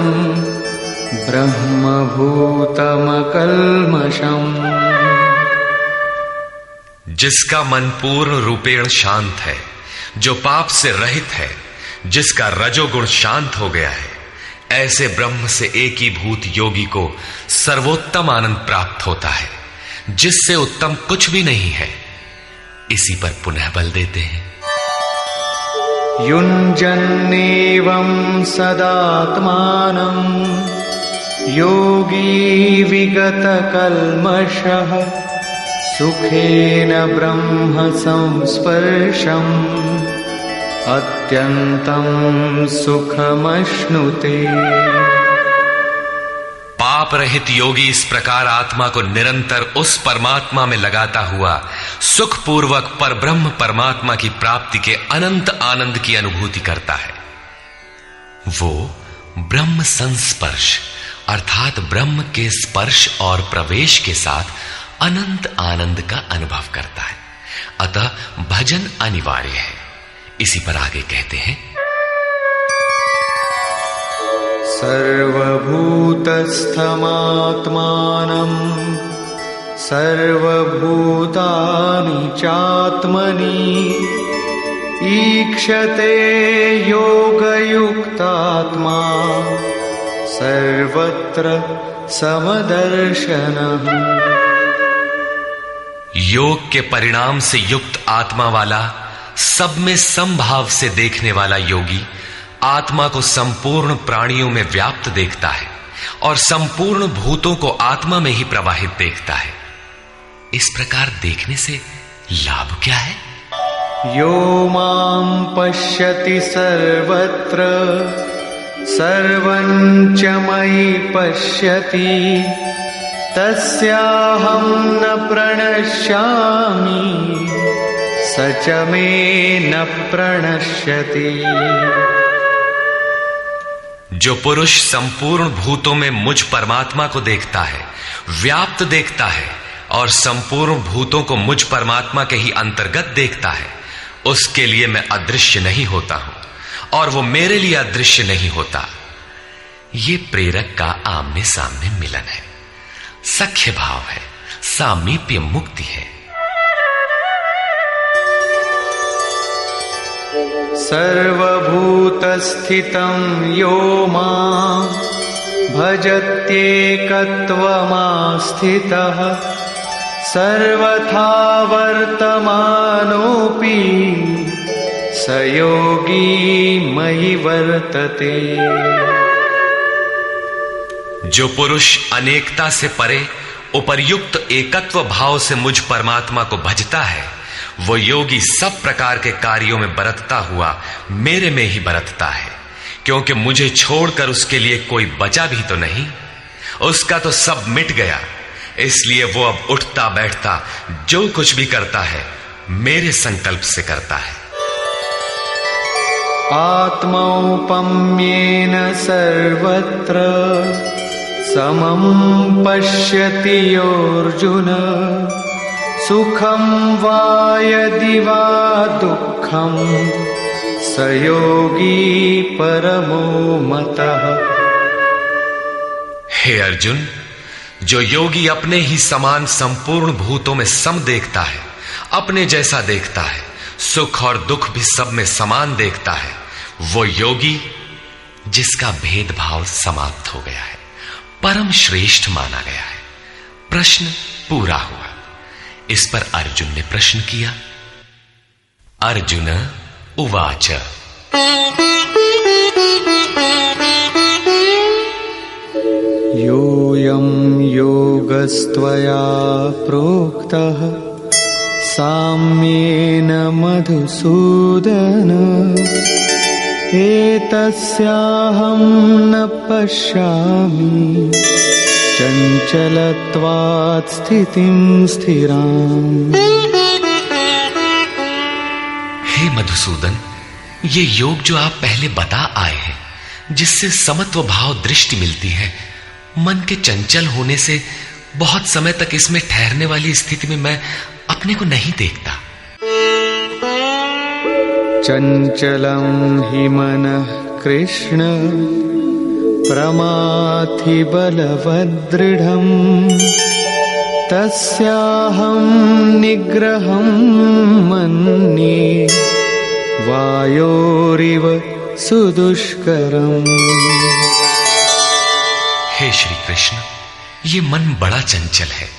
ब्रह्मभूतमकल्मषम्। जिसका मन पूर्ण रूपेण शांत है, जो पाप से रहित है, जिसका रजोगुण शांत हो गया है, ऐसे ब्रह्म से एकीभूत योगी को सर्वोत्तम आनंद प्राप्त होता है, जिससे उत्तम कुछ भी नहीं है। इसी पर पुनः बल देते हैं, युञ्जन्नेवं सदात्मानं योगी विगतकल्मषः सुखेन ब्रह्म संस्पर्शम् अत्यंतं सुखमश्नुते। पाप रहित योगी इस प्रकार आत्मा को निरंतर उस परमात्मा में लगाता हुआ सुखपूर्वक परब्रह्म परमात्मा की प्राप्ति के अनंत आनंद की अनुभूति करता है। वो ब्रह्म संस्पर्श अर्थात ब्रह्म के स्पर्श और प्रवेश के साथ अनंत आनंद का अनुभव करता है। अतः भजन अनिवार्य है। इसी पर आगे कहते हैं, सर्वभूतस्थमात्मानं सर्वभूतानि चात्मनि ईक्षते योगयुक्तात्मा सर्वत्र समदर्शनः। योग के परिणाम से युक्त आत्मा वाला, सब में समभाव से देखने वाला योगी आत्मा को संपूर्ण प्राणियों में व्याप्त देखता है और संपूर्ण भूतों को आत्मा में ही प्रवाहित देखता है। इस प्रकार देखने से लाभ क्या है? यो मां पश्यति सर्वत्र सर्वं च मयि पश्यति तस्याहं न प्रणश्यामि स च मे न प्रणश्यति। जो पुरुष संपूर्ण भूतों में मुझ परमात्मा को देखता है, व्याप्त देखता है और संपूर्ण भूतों को मुझ परमात्मा के ही अंतर्गत देखता है, उसके लिए मैं अदृश्य नहीं होता हूं और वो मेरे लिए अदृश्य नहीं होता। ये प्रेरक का आमने सामने मिलन है, सख्य भाव है, सामीप्य मुक्ति है। सर्वभूतस्थितं यो मां भजत्येकत्वमास्थितः सर्वथा वर्तमानोऽपि स योगी मयि वर्तते। जो पुरुष अनेकता से परे उपर्युक्त एकत्व भाव से मुझ परमात्मा को भजता है, वो योगी सब प्रकार के कार्यों में बरतता हुआ मेरे में ही बरतता है, क्योंकि मुझे छोड़कर उसके लिए कोई बचा भी तो नहीं। उसका तो सब मिट गया, इसलिए वो अब उठता बैठता जो कुछ भी करता है मेरे संकल्प से करता है। आत्मौपम्येन सर्वत्र समं पश्यति योऽर्जुन सुखं वा यदि वा दुःखं स योगी परमो मतः। हे अर्जुन, जो योगी अपने ही समान संपूर्ण भूतों में सम देखता है, अपने जैसा देखता है, सुख और दुख भी सब में समान देखता है, वो योगी जिसका भेदभाव समाप्त हो गया है, परम श्रेष्ठ माना गया है। प्रश्न पूरा हुआ। इस पर अर्जुन ने प्रश्न किया। अर्जुन उवाच योऽयं योगस्त्वया प्रोक्तः साम्येन मधुसूदन एतस्याहं न पश्यामि चञ्चलत्वात् स्थितिं स्थिराम्। हे मधुसूदन, ये योग जो आप पहले बता आए हैं, जिससे समत्व भाव दृष्टि मिलती है, मन के चंचल होने से बहुत समय तक इसमें ठहरने वाली स्थिति में मैं अपने को नहीं देखता। चंचलं हि मनः कृष्ण प्रमाथि बलवदृढम् तस्याहं निग्रहं मन्ये वायोरिव सुदुष्करम्। हे श्री कृष्ण, ये मन बड़ा चंचल है,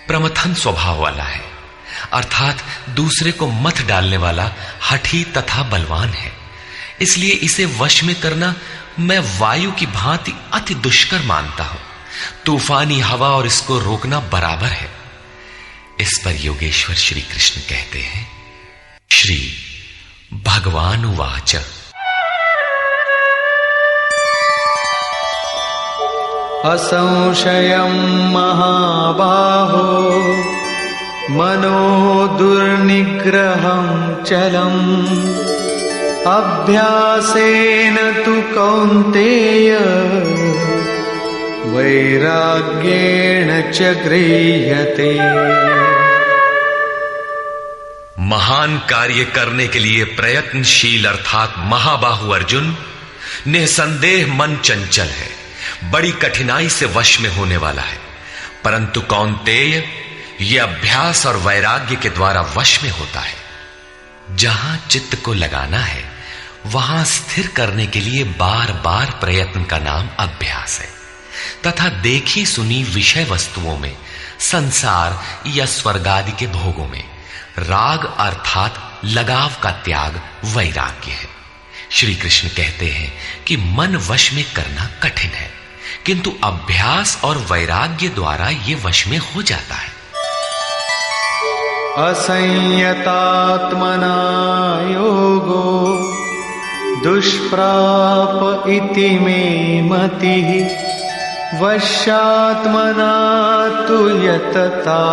प्रमथन स्वभाव वाला है, अर्थात दूसरे को मत डालने वाला हठी तथा बलवान है। इसलिए इसे वश में करना मैं वायु की भांति अति दुष्कर मानता हूं। तूफानी हवा और इसको रोकना बराबर है। इस पर योगेश्वर श्री कृष्ण कहते हैं, श्री भगवान उवाच असंशयं महाबाहो मनो दुर्निग्रहं चलम् अभ्यासेन तु कौन्तेय वैराग्येण च गृह्यते। महान कार्य करने के लिए प्रयत्नशील अर्थात महाबाहु अर्जुन, निसंदेह मन चंचल है, बड़ी कठिनाई से वश में होने वाला है, परंतु कौन्तेय ये अभ्यास और वैराग्य के द्वारा वश में होता है। जहां चित्त को लगाना है वहां स्थिर करने के लिए बार बार प्रयत्न का नाम अभ्यास है, तथा देखी सुनी विषय वस्तुओं में, संसार या स्वर्ग आदि के भोगों में राग अर्थात लगाव का त्याग वैराग्य है। श्री कृष्ण कहते हैं कि मन वश में करना कठिन है, किंतु अभ्यास और वैराग्य द्वारा ये वश में हो जाता है। असंयतात्मना योगो दुष्प्राप इति मे मतिः वश्यात्मना तु यतता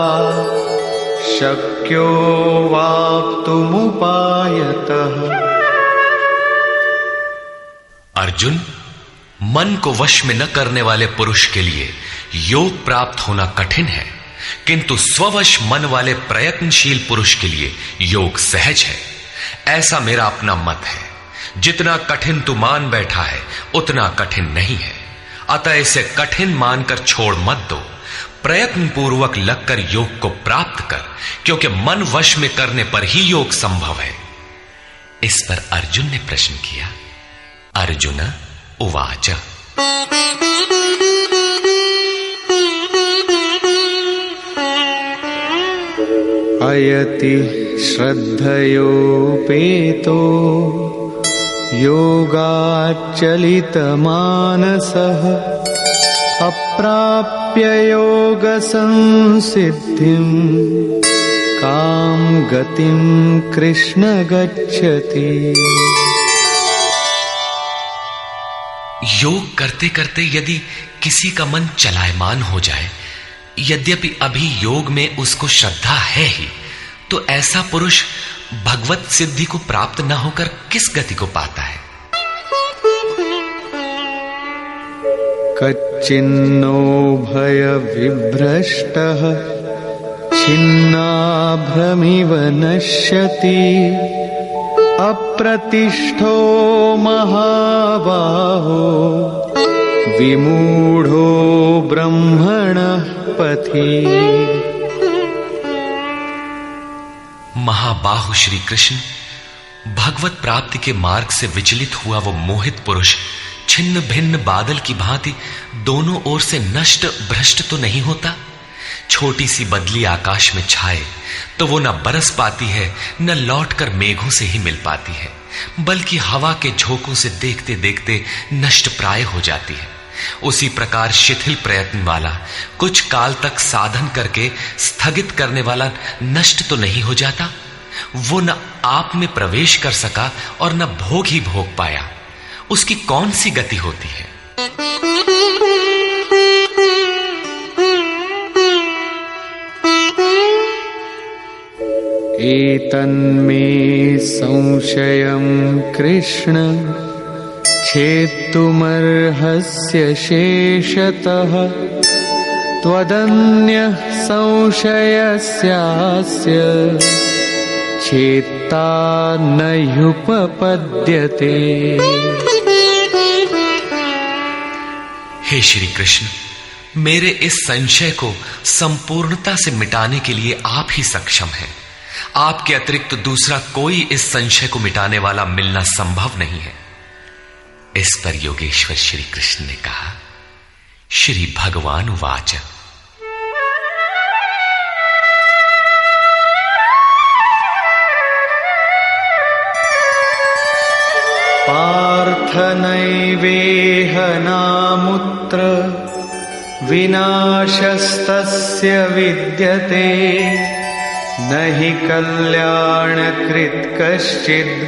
शक्यो वाप्तुमुपायतः। अर्जुन, मन को वश में न करने वाले पुरुष के लिए योग प्राप्त होना कठिन है, किंतु स्ववश मन वाले प्रयत्नशील पुरुष के लिए योग सहज है। ऐसा मेरा अपना मत है। जितना कठिन तू मान बैठा है उतना कठिन नहीं है, अतः इसे कठिन मानकर छोड़ मत दो। प्रयत्न पूर्वक लगकर योग को प्राप्त कर, क्योंकि मन वश में करने पर ही योग संभव है। इस पर अर्जुन ने प्रश्न किया। अर्जुन उवाच अयति श्रद्धयोपेतो योगाच्चलितमानसः अप्राप्य योगसंसिद्धिं कां गतिं कृष्ण गच्छति। योग करते करते यदि किसी का मन चलायमान हो जाए, यद्यपि अभी योग में उसको श्रद्धा है ही, तो ऐसा पुरुष भगवत सिद्धि को प्राप्त न होकर किस गति को पाता है? कच्चिन्नो भय विभ्रष्टः छिन्नाभ्रमिव नश्यति अप्रतिष्ठो महाबाहो विमूढ़ो ब्रह्मणः पथि। महाबाहु श्री कृष्ण, भगवत प्राप्ति के मार्ग से विचलित हुआ वो मोहित पुरुष छिन्न भिन्न बादल की भांति दोनों ओर से नष्ट भ्रष्ट तो नहीं होता। छोटी सी बदली आकाश में छाए तो वो न बरस पाती है, न लौटकर मेघों से ही मिल पाती है, बल्कि हवा के झोंकों से देखते देखते नष्ट प्राय हो जाती है। उसी प्रकार शिथिल प्रयत्न वाला, कुछ काल तक साधन करके स्थगित करने वाला नष्ट तो नहीं हो जाता। वो न आप में प्रवेश कर सका और न भोग ही भोग पाया, उसकी कौन सी गति होती है? एतन्मे संशयं कृष्ण छेत्तुमर्हस्य शेषतः त्वदन्यः संशयस्यास्य छेत्ता न ह्युपपद्यते। हे श्री कृष्ण, मेरे इस संशय को संपूर्णता से मिटाने के लिए आप ही सक्षम हैं। आपके अतिरिक्त दूसरा कोई इस संशय को मिटाने वाला मिलना संभव नहीं है। इस पर योगेश्वर श्री कृष्ण ने कहा। श्री भगवान उवाच पार्थ नैवेह नामुत्र विनाशस्तस्य विद्यते न हि कल्याणकृत् कश्चित्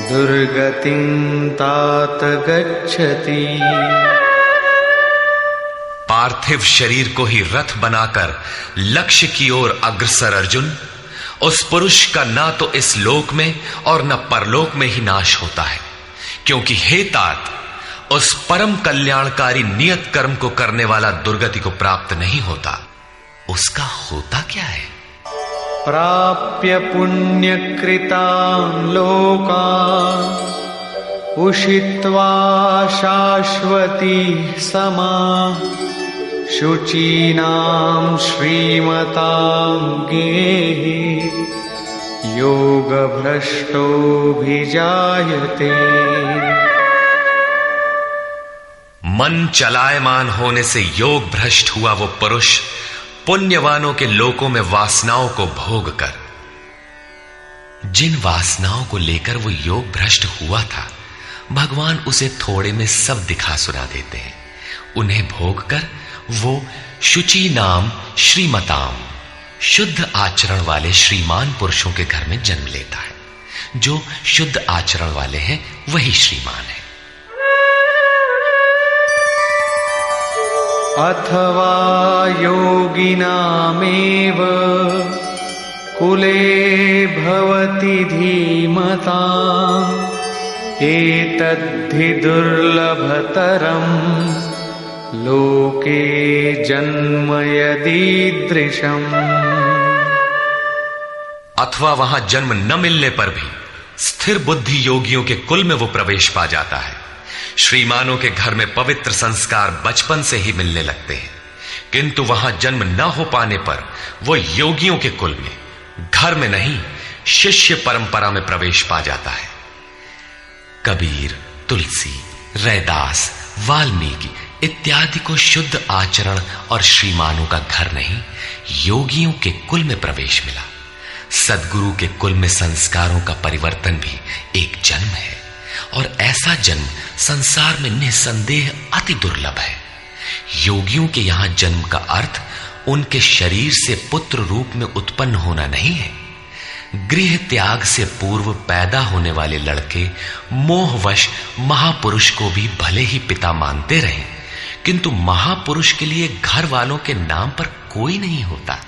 दुर्गतिं तात गच्छति। पार्थिव शरीर को ही रथ बनाकर लक्ष्य की ओर अग्रसर अर्जुन, उस पुरुष का ना तो इस लोक में और न परलोक में ही नाश होता है, क्योंकि हे तात, उस परम कल्याणकारी नियत कर्म को करने वाला दुर्गति को प्राप्त नहीं होता। उसका होता क्या है? प्राप्य पुण्यकृतान् लोकान् उषित्वा शाश्वती समाः शुचीनां श्रीमतां गेहि योगभ्रष्टोऽभिजायते। मन चलायमान होने से योग भ्रष्ट हुआ वो पुरुष पुण्यवानों के लोकों में वासनाओं को भोग कर, जिन वासनाओं को लेकर वो योग भ्रष्ट हुआ था, भगवान उसे थोड़े में सब दिखा सुना देते हैं। उन्हें भोग कर वो शुचि नाम श्रीमताम, शुद्ध आचरण वाले श्रीमान पुरुषों के घर में जन्म लेता है। जो शुद्ध आचरण वाले हैं वही श्रीमान है। अथवा योगिनामेव कुले भवति धीमताम् एतद्धि दुर्लभतरम् लोके जन्म यदीदृशम्। अथवा वहां जन्म न मिलने पर भी स्थिर बुद्धि योगियों के कुल में वो प्रवेश पा जाता है। श्रीमानों के घर में पवित्र संस्कार बचपन से ही मिलने लगते हैं, किंतु वहां जन्म न हो पाने पर वो योगियों के कुल में, घर में नहीं, शिष्य परंपरा में प्रवेश पा जाता है। कबीर, तुलसी, रैदास, वाल्मीकि इत्यादि को शुद्ध आचरण और श्रीमानों का घर नहीं, योगियों के कुल में प्रवेश मिला। सद्गुरु के कुल में संस्कारों का परिवर्तन भी एक जन्म है, और ऐसा जन्म संसार में निसंदेह अति दुर्लभ है। योगियों के यहां जन्म का अर्थ उनके शरीर से पुत्र रूप में उत्पन्न होना नहीं है। गृह त्याग से पूर्व पैदा होने वाले लड़के मोहवश महापुरुष को भी भले ही पिता मानते रहे, किंतु महापुरुष के लिए घर वालों के नाम पर कोई नहीं होता।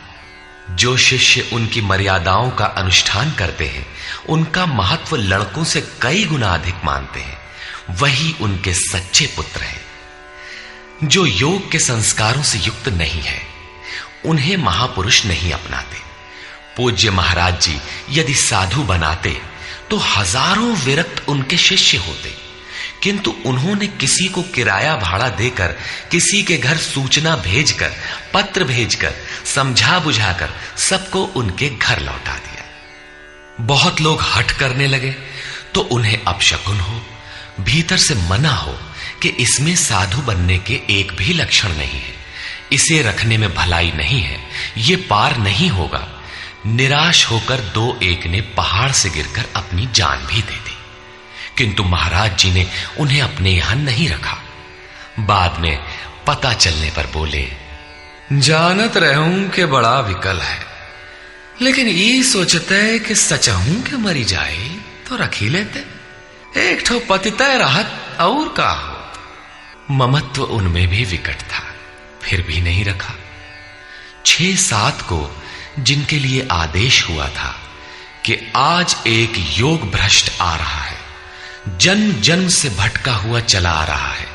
जो शिष्य उनकी मर्यादाओं का अनुष्ठान करते हैं, उनका महत्व लड़कों से कई गुना अधिक मानते हैं, वही उनके सच्चे पुत्र हैं। जो योग के संस्कारों से युक्त नहीं है, उन्हें महापुरुष नहीं अपनाते। पूज्य महाराज जी यदि साधु बनाते तो हजारों विरक्त उनके शिष्य होते, किंतु उन्होंने किसी को किराया भाड़ा देकर, किसी के घर सूचना भेजकर, पत्र भेजकर, समझा बुझाकर सबको उनके घर लौटा दिया। बहुत लोग हठ करने लगे तो उन्हें अपशकुन हो, भीतर से मना हो कि इसमें साधु बनने के एक भी लक्षण नहीं है, इसे रखने में भलाई नहीं है, ये पार नहीं होगा। निराश होकर दो एक ने पहाड़ से गिरकर अपनी जान भी दे दी, किंतु महाराज जी ने उन्हें अपने यहां नहीं रखा। बाद में पता चलने पर बोले, जानत रहूं कि बड़ा विकल है, लेकिन ये सोचते है कि सचहूं के मरी जाए तो रख ही लेते, एक ठो पतितय राहत और का हो। ममत्व उनमें भी विकट था, फिर भी नहीं रखा। 6-7 को जिनके लिए आदेश हुआ था कि आज एक योग भ्रष्ट आ रहा है, जन्म जन्म से भटका हुआ चला आ रहा है,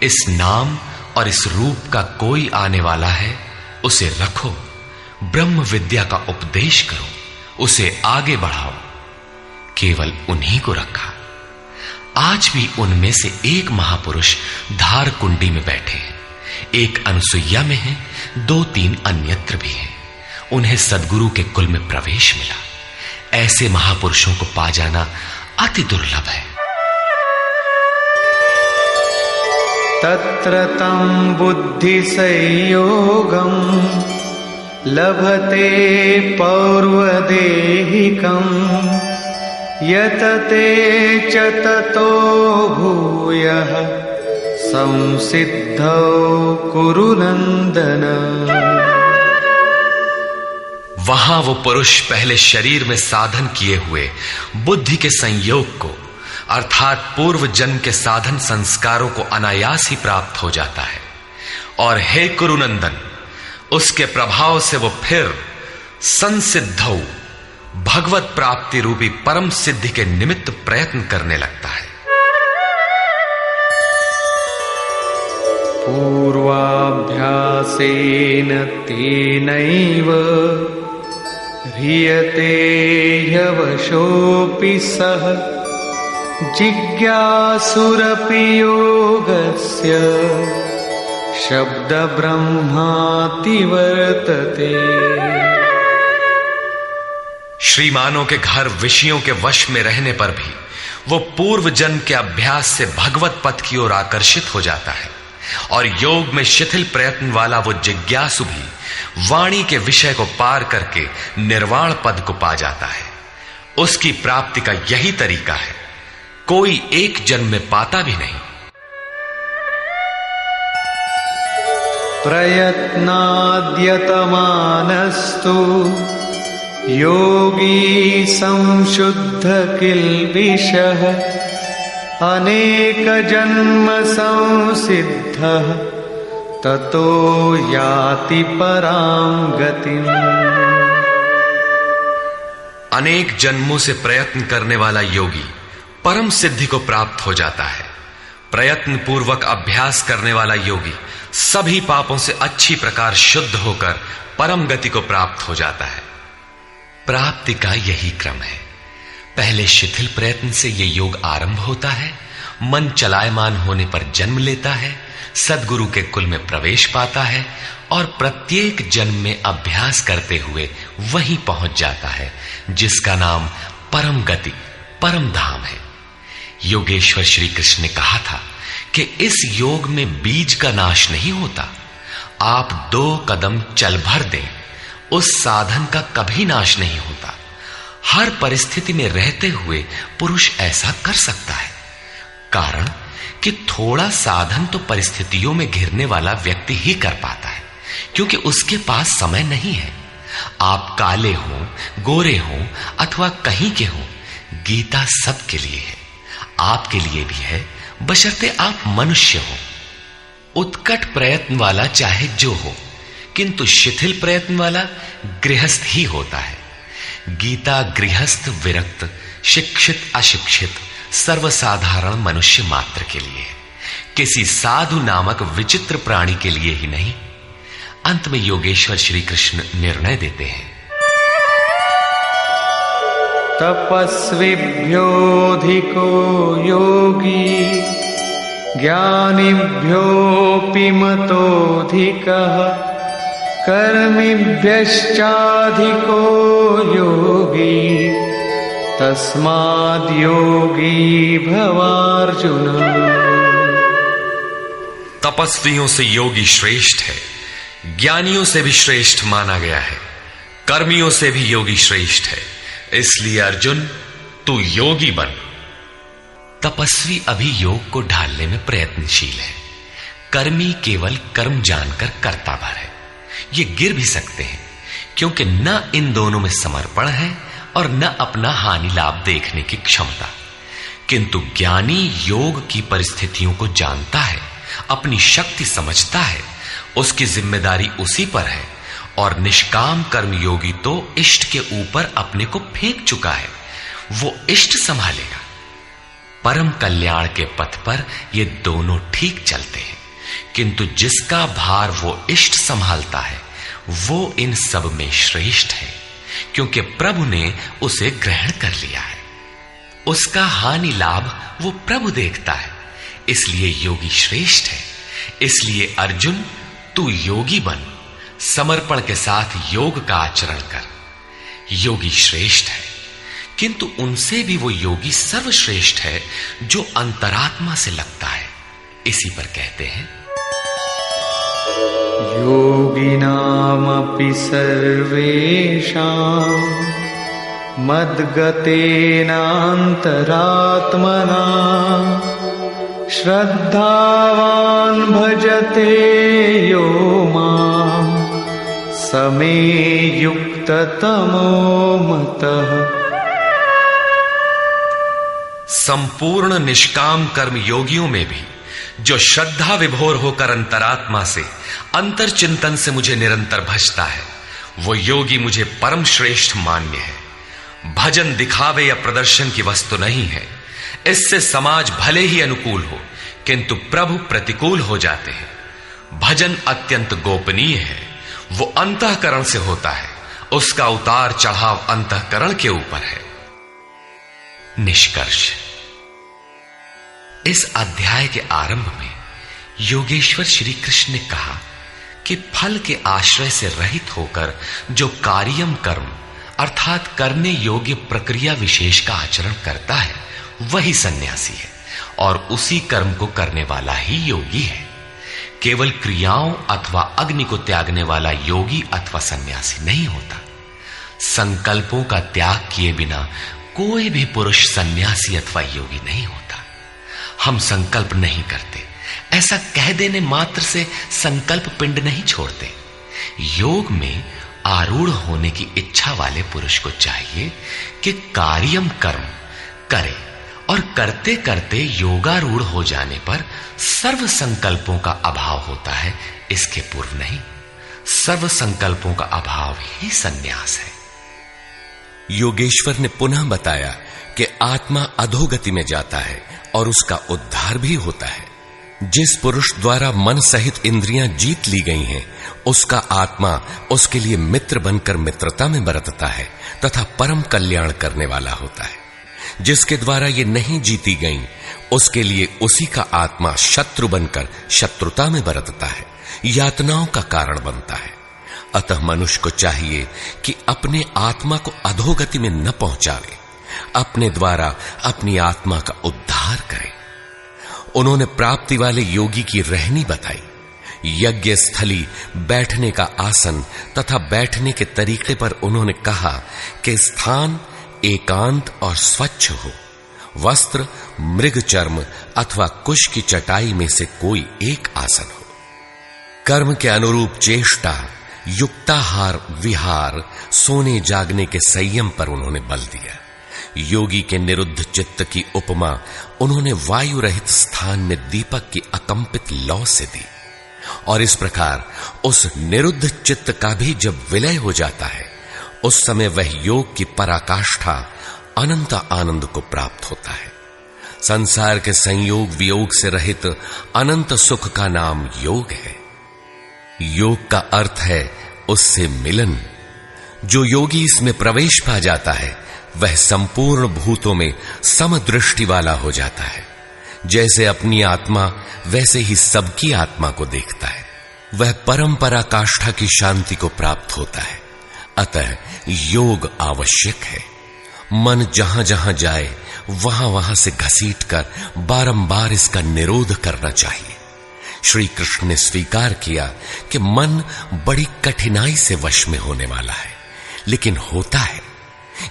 इस नाम और इस रूप का कोई आने वाला है, उसे रखो, ब्रह्म विद्या का उपदेश करो, उसे आगे बढ़ाओ। केवल उन्हीं को रखा। आज भी उनमें से एक महापुरुष धार कुंडी में बैठे हैं, एक अनसुईया में है, 2-3 अन्यत्र भी हैं। उन्हें सद्गुरु के कुल में प्रवेश मिला। ऐसे महापुरुषों को पा जाना अति दुर्लभ है। तत्र तं बुद्धि संयोगं लभते पौर्वदेहिकं यतते च ततो भूयः संसिद्धौ कुरु नंदन। वहां वो पुरुष पहले शरीर में साधन किए हुए बुद्धि के संयोग को, अर्थात पूर्व जन्म के साधन संस्कारों को अनायास ही प्राप्त हो जाता है, और हे कुरुनंदन, उसके प्रभाव से वो फिर संसिद्धौ भगवत प्राप्ति रूपी परम सिद्धि के निमित्त प्रयत्न करने लगता है। पूर्वाभ्यासेन तेनैव ह्रियते ह्यवशोऽपि सः जिज्ञासुरपि योगस्य शब्द ब्रह्माति वर्तते। श्रीमानों के घर विषयों के वश में रहने पर भी वो पूर्व जन्म के अभ्यास से भगवत पथ की ओर आकर्षित हो जाता है, और योग में शिथिल प्रयत्न वाला वो जिज्ञासु भी वाणी के विषय को पार करके निर्वाण पद को पा जाता है। उसकी प्राप्ति का यही तरीका है, कोई एक जन्म में पाता भी नहीं। प्रयत्नाद्यतमानस्तु योगी संशुद्ध किल्बिषः अनेक जन्म संसिद्धः ततो याति परां गतिम्। अनेक जन्मों से प्रयत्न करने वाला योगी परम सिद्धि को प्राप्त हो जाता है। प्रयत्न पूर्वक अभ्यास करने वाला योगी सभी पापों से अच्छी प्रकार शुद्ध होकर परम गति को प्राप्त हो जाता है। प्राप्ति का यही क्रम है। पहले शिथिल प्रयत्न से यह योग आरंभ होता है, मन चलायमान होने पर जन्म लेता है, सद्गुरु के कुल में प्रवेश पाता है और प्रत्येक जन्म में अभ्यास करते हुए वहीं पहुंच जाता है जिसका नाम परम गति, परम धाम है। योगेश्वर श्री कृष्ण ने कहा था कि इस योग में बीज का नाश नहीं होता। आप 2 कदम चल भर दें, उस साधन का कभी नाश नहीं होता। हर परिस्थिति में रहते हुए पुरुष ऐसा कर सकता है, कारण कि थोड़ा साधन तो परिस्थितियों में घिरने वाला व्यक्ति ही कर पाता है, क्योंकि उसके पास समय नहीं है। आप काले हो, गोरे हो अथवा कहीं के हो, गीता सबके लिए है, आपके लिए भी है, बशर्ते आप मनुष्य हो। उत्कट प्रयत्न वाला चाहे जो हो, किंतु शिथिल प्रयत्न वाला गृहस्थ ही होता है। गीता गृहस्थ, विरक्त, शिक्षित, अशिक्षित, सर्वसाधारण मनुष्य मात्र के लिए है, किसी साधु नामक विचित्र प्राणी के लिए ही नहीं। अंत में योगेश्वर श्री कृष्ण निर्णय देते हैं, तपस्विभ्योऽधिको योगी ज्ञानिभ्योऽपि मतोऽधिकः कर्मिभ्यश्चाधिको योगी तस्माद्योगी भवार्जुन। तपस्वियों से योगी श्रेष्ठ है, ज्ञानियों से भी श्रेष्ठ माना गया है, कर्मियों से भी योगी श्रेष्ठ है। इसलिए अर्जुन, तू योगी बन। तपस्वी अभी योग को ढालने में प्रयत्नशील है, कर्मी केवल कर्म जानकर करता भर है। ये गिर भी सकते हैं, क्योंकि न इन दोनों में समर्पण है और न अपना हानि लाभ देखने की क्षमता। किंतु ज्ञानी योग की परिस्थितियों को जानता है, अपनी शक्ति समझता है, उसकी जिम्मेदारी उसी पर है। और निष्काम कर्मयोगी तो इष्ट के ऊपर अपने को फेंक चुका है, वो इष्ट संभालेगा। परम कल्याण के पथ पर ये दोनों ठीक चलते हैं, किंतु जिसका भार वो इष्ट संभालता है वो इन सब में श्रेष्ठ है, क्योंकि प्रभु ने उसे ग्रहण कर लिया है। उसका हानि लाभ वो प्रभु देखता है, इसलिए योगी श्रेष्ठ है। इसलिए अर्जुन, तू योगी बन, समर्पण के साथ योग का आचरण कर। योगी श्रेष्ठ है, किंतु उनसे भी वो योगी सर्वश्रेष्ठ है जो अंतरात्मा से लगता है। इसी पर कहते हैं, योगिनामपि सर्वेषां मद्गतेनान्तरात्मना श्रद्धावान् भजते यो मां समे युक्ततमो मतः। संपूर्ण निष्काम कर्म योगियों में भी जो श्रद्धा विभोर होकर अंतरात्मा से, अंतर चिंतन से मुझे निरंतर भजता है, वो योगी मुझे परम श्रेष्ठ मान्य है। भजन दिखावे या प्रदर्शन की वस्तु नहीं है। इससे समाज भले ही अनुकूल हो, किंतु प्रभु प्रतिकूल हो जाते हैं। भजन अत्यंत गोपनीय है, वो अंतःकरण से होता है, उसका उतार चढ़ाव अंतःकरण के ऊपर है। निष्कर्ष, इस अध्याय के आरंभ में योगेश्वर श्री कृष्ण ने कहा कि फल के आश्रय से रहित होकर जो कार्यम कर्म अर्थात करने योग्य प्रक्रिया विशेष का आचरण करता है वही सन्यासी है, और उसी कर्म को करने वाला ही योगी है। केवल क्रियाओं अथवा अग्नि को त्यागने वाला योगी अथवा सन्यासी नहीं होता। संकल्पों का त्याग किए बिना कोई भी पुरुष सन्यासी अथवा योगी नहीं होता। हम संकल्प नहीं करते, ऐसा कह देने मात्र से संकल्प पिंड नहीं छोड़ते। योग में आरूढ़ होने की इच्छा वाले पुरुष को चाहिए कि कार्यम कर्म करे, और करते करते योगारूढ़ हो जाने पर सर्व संकल्पों का अभाव होता है, इसके पूर्व नहीं। सर्व संकल्पों का अभाव ही सन्यास है। योगेश्वर ने पुनः बताया कि आत्मा अधोगति में जाता है और उसका उद्धार भी होता है। जिस पुरुष द्वारा मन सहित इंद्रियां जीत ली गई हैं, उसका आत्मा उसके लिए मित्र बनकर मित्रता में बरतता है तथा परम कल्याण करने वाला होता है। जिसके द्वारा ये नहीं जीती गईं, उसके लिए उसी का आत्मा शत्रु बनकर शत्रुता में बरतता है, यातनाओं का कारण बनता है। अतः मनुष्य को चाहिए कि अपने आत्मा को अधोगति में न पहुंचावे, अपने द्वारा अपनी आत्मा का उद्धार करे। उन्होंने प्राप्ति वाले योगी की रहनी बताई। यज्ञ स्थली, बैठने का आसन तथा बैठने के तरीके पर उन्होंने कहा कि स्थान एकांत और स्वच्छ हो, वस्त्र मृग चर्म अथवा कुश की चटाई में से कोई एक आसन हो। कर्म के अनुरूप चेष्टा, युक्ताहार विहार, सोने जागने के संयम पर उन्होंने बल दिया। योगी के निरुद्ध चित्त की उपमा उन्होंने वायु रहित स्थान में दीपक की अकंपित लौ से दी, और इस प्रकार उस निरुद्ध चित्त का भी जब विलय हो जाता है, उस समय वह योग की पराकाष्ठा अनंत आनंद को प्राप्त होता है। संसार के संयोग वियोग से रहित अनंत सुख का नाम योग है। योग का अर्थ है उससे मिलन। जो योगी इसमें प्रवेश पा जाता है, वह संपूर्ण भूतों में समदृष्टि वाला हो जाता है। जैसे अपनी आत्मा वैसे ही सबकी आत्मा को देखता है। वह परम पराकाष्ठा की शांति को प्राप्त होता है। अतः योग आवश्यक है। मन जहां जहां जाए वहां वहां से घसीटकर बारंबार इसका निरोध करना चाहिए। श्री कृष्ण ने स्वीकार किया कि मन बड़ी कठिनाई से वश में होने वाला है, लेकिन होता है।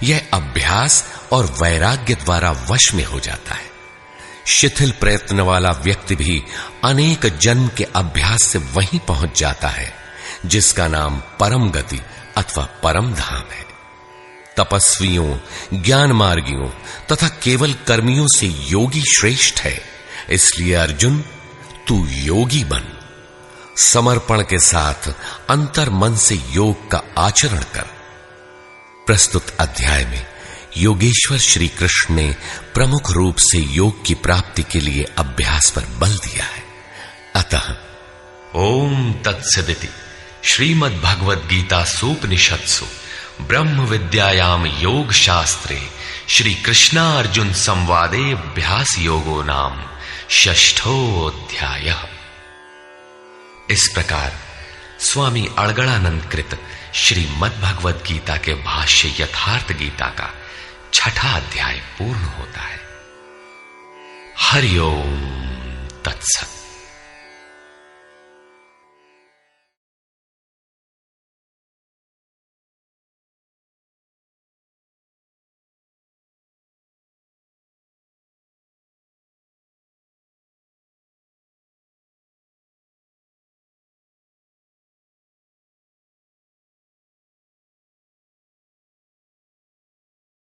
यह अभ्यास और वैराग्य द्वारा वश में हो जाता है। शिथिल प्रयत्न वाला व्यक्ति भी अनेक जन्म के अभ्यास से वहीं पहुंच जाता है, जिसका नाम परम गति अथवा परम धाम है। तपस्वियों, ज्ञान मार्गियों तथा केवल कर्मियों से योगी श्रेष्ठ है। इसलिए अर्जुन, तू योगी बन। समर्पण के साथ अंतर मन से योग का आचरण कर। प्रस्तुत अध्याय में योगेश्वर श्री कृष्ण ने प्रमुख रूप से योग की प्राप्ति के लिए अभ्यास पर बल दिया है। अतः ओम तत्सदिति श्रीमद् भगवद गीता सूपनिषत्सु ब्रह्म विद्यायाम योग शास्त्रे श्री कृष्णा अर्जुन संवादे अभ्यास योगो नाम षष्ठोऽध्यायः। इस प्रकार स्वामी अड़गड़ानंद कृत श्रीमद् भगवद गीता के भाष्य यथार्थ गीता का छठा अध्याय पूर्ण होता है। हरि ओम तत्सत।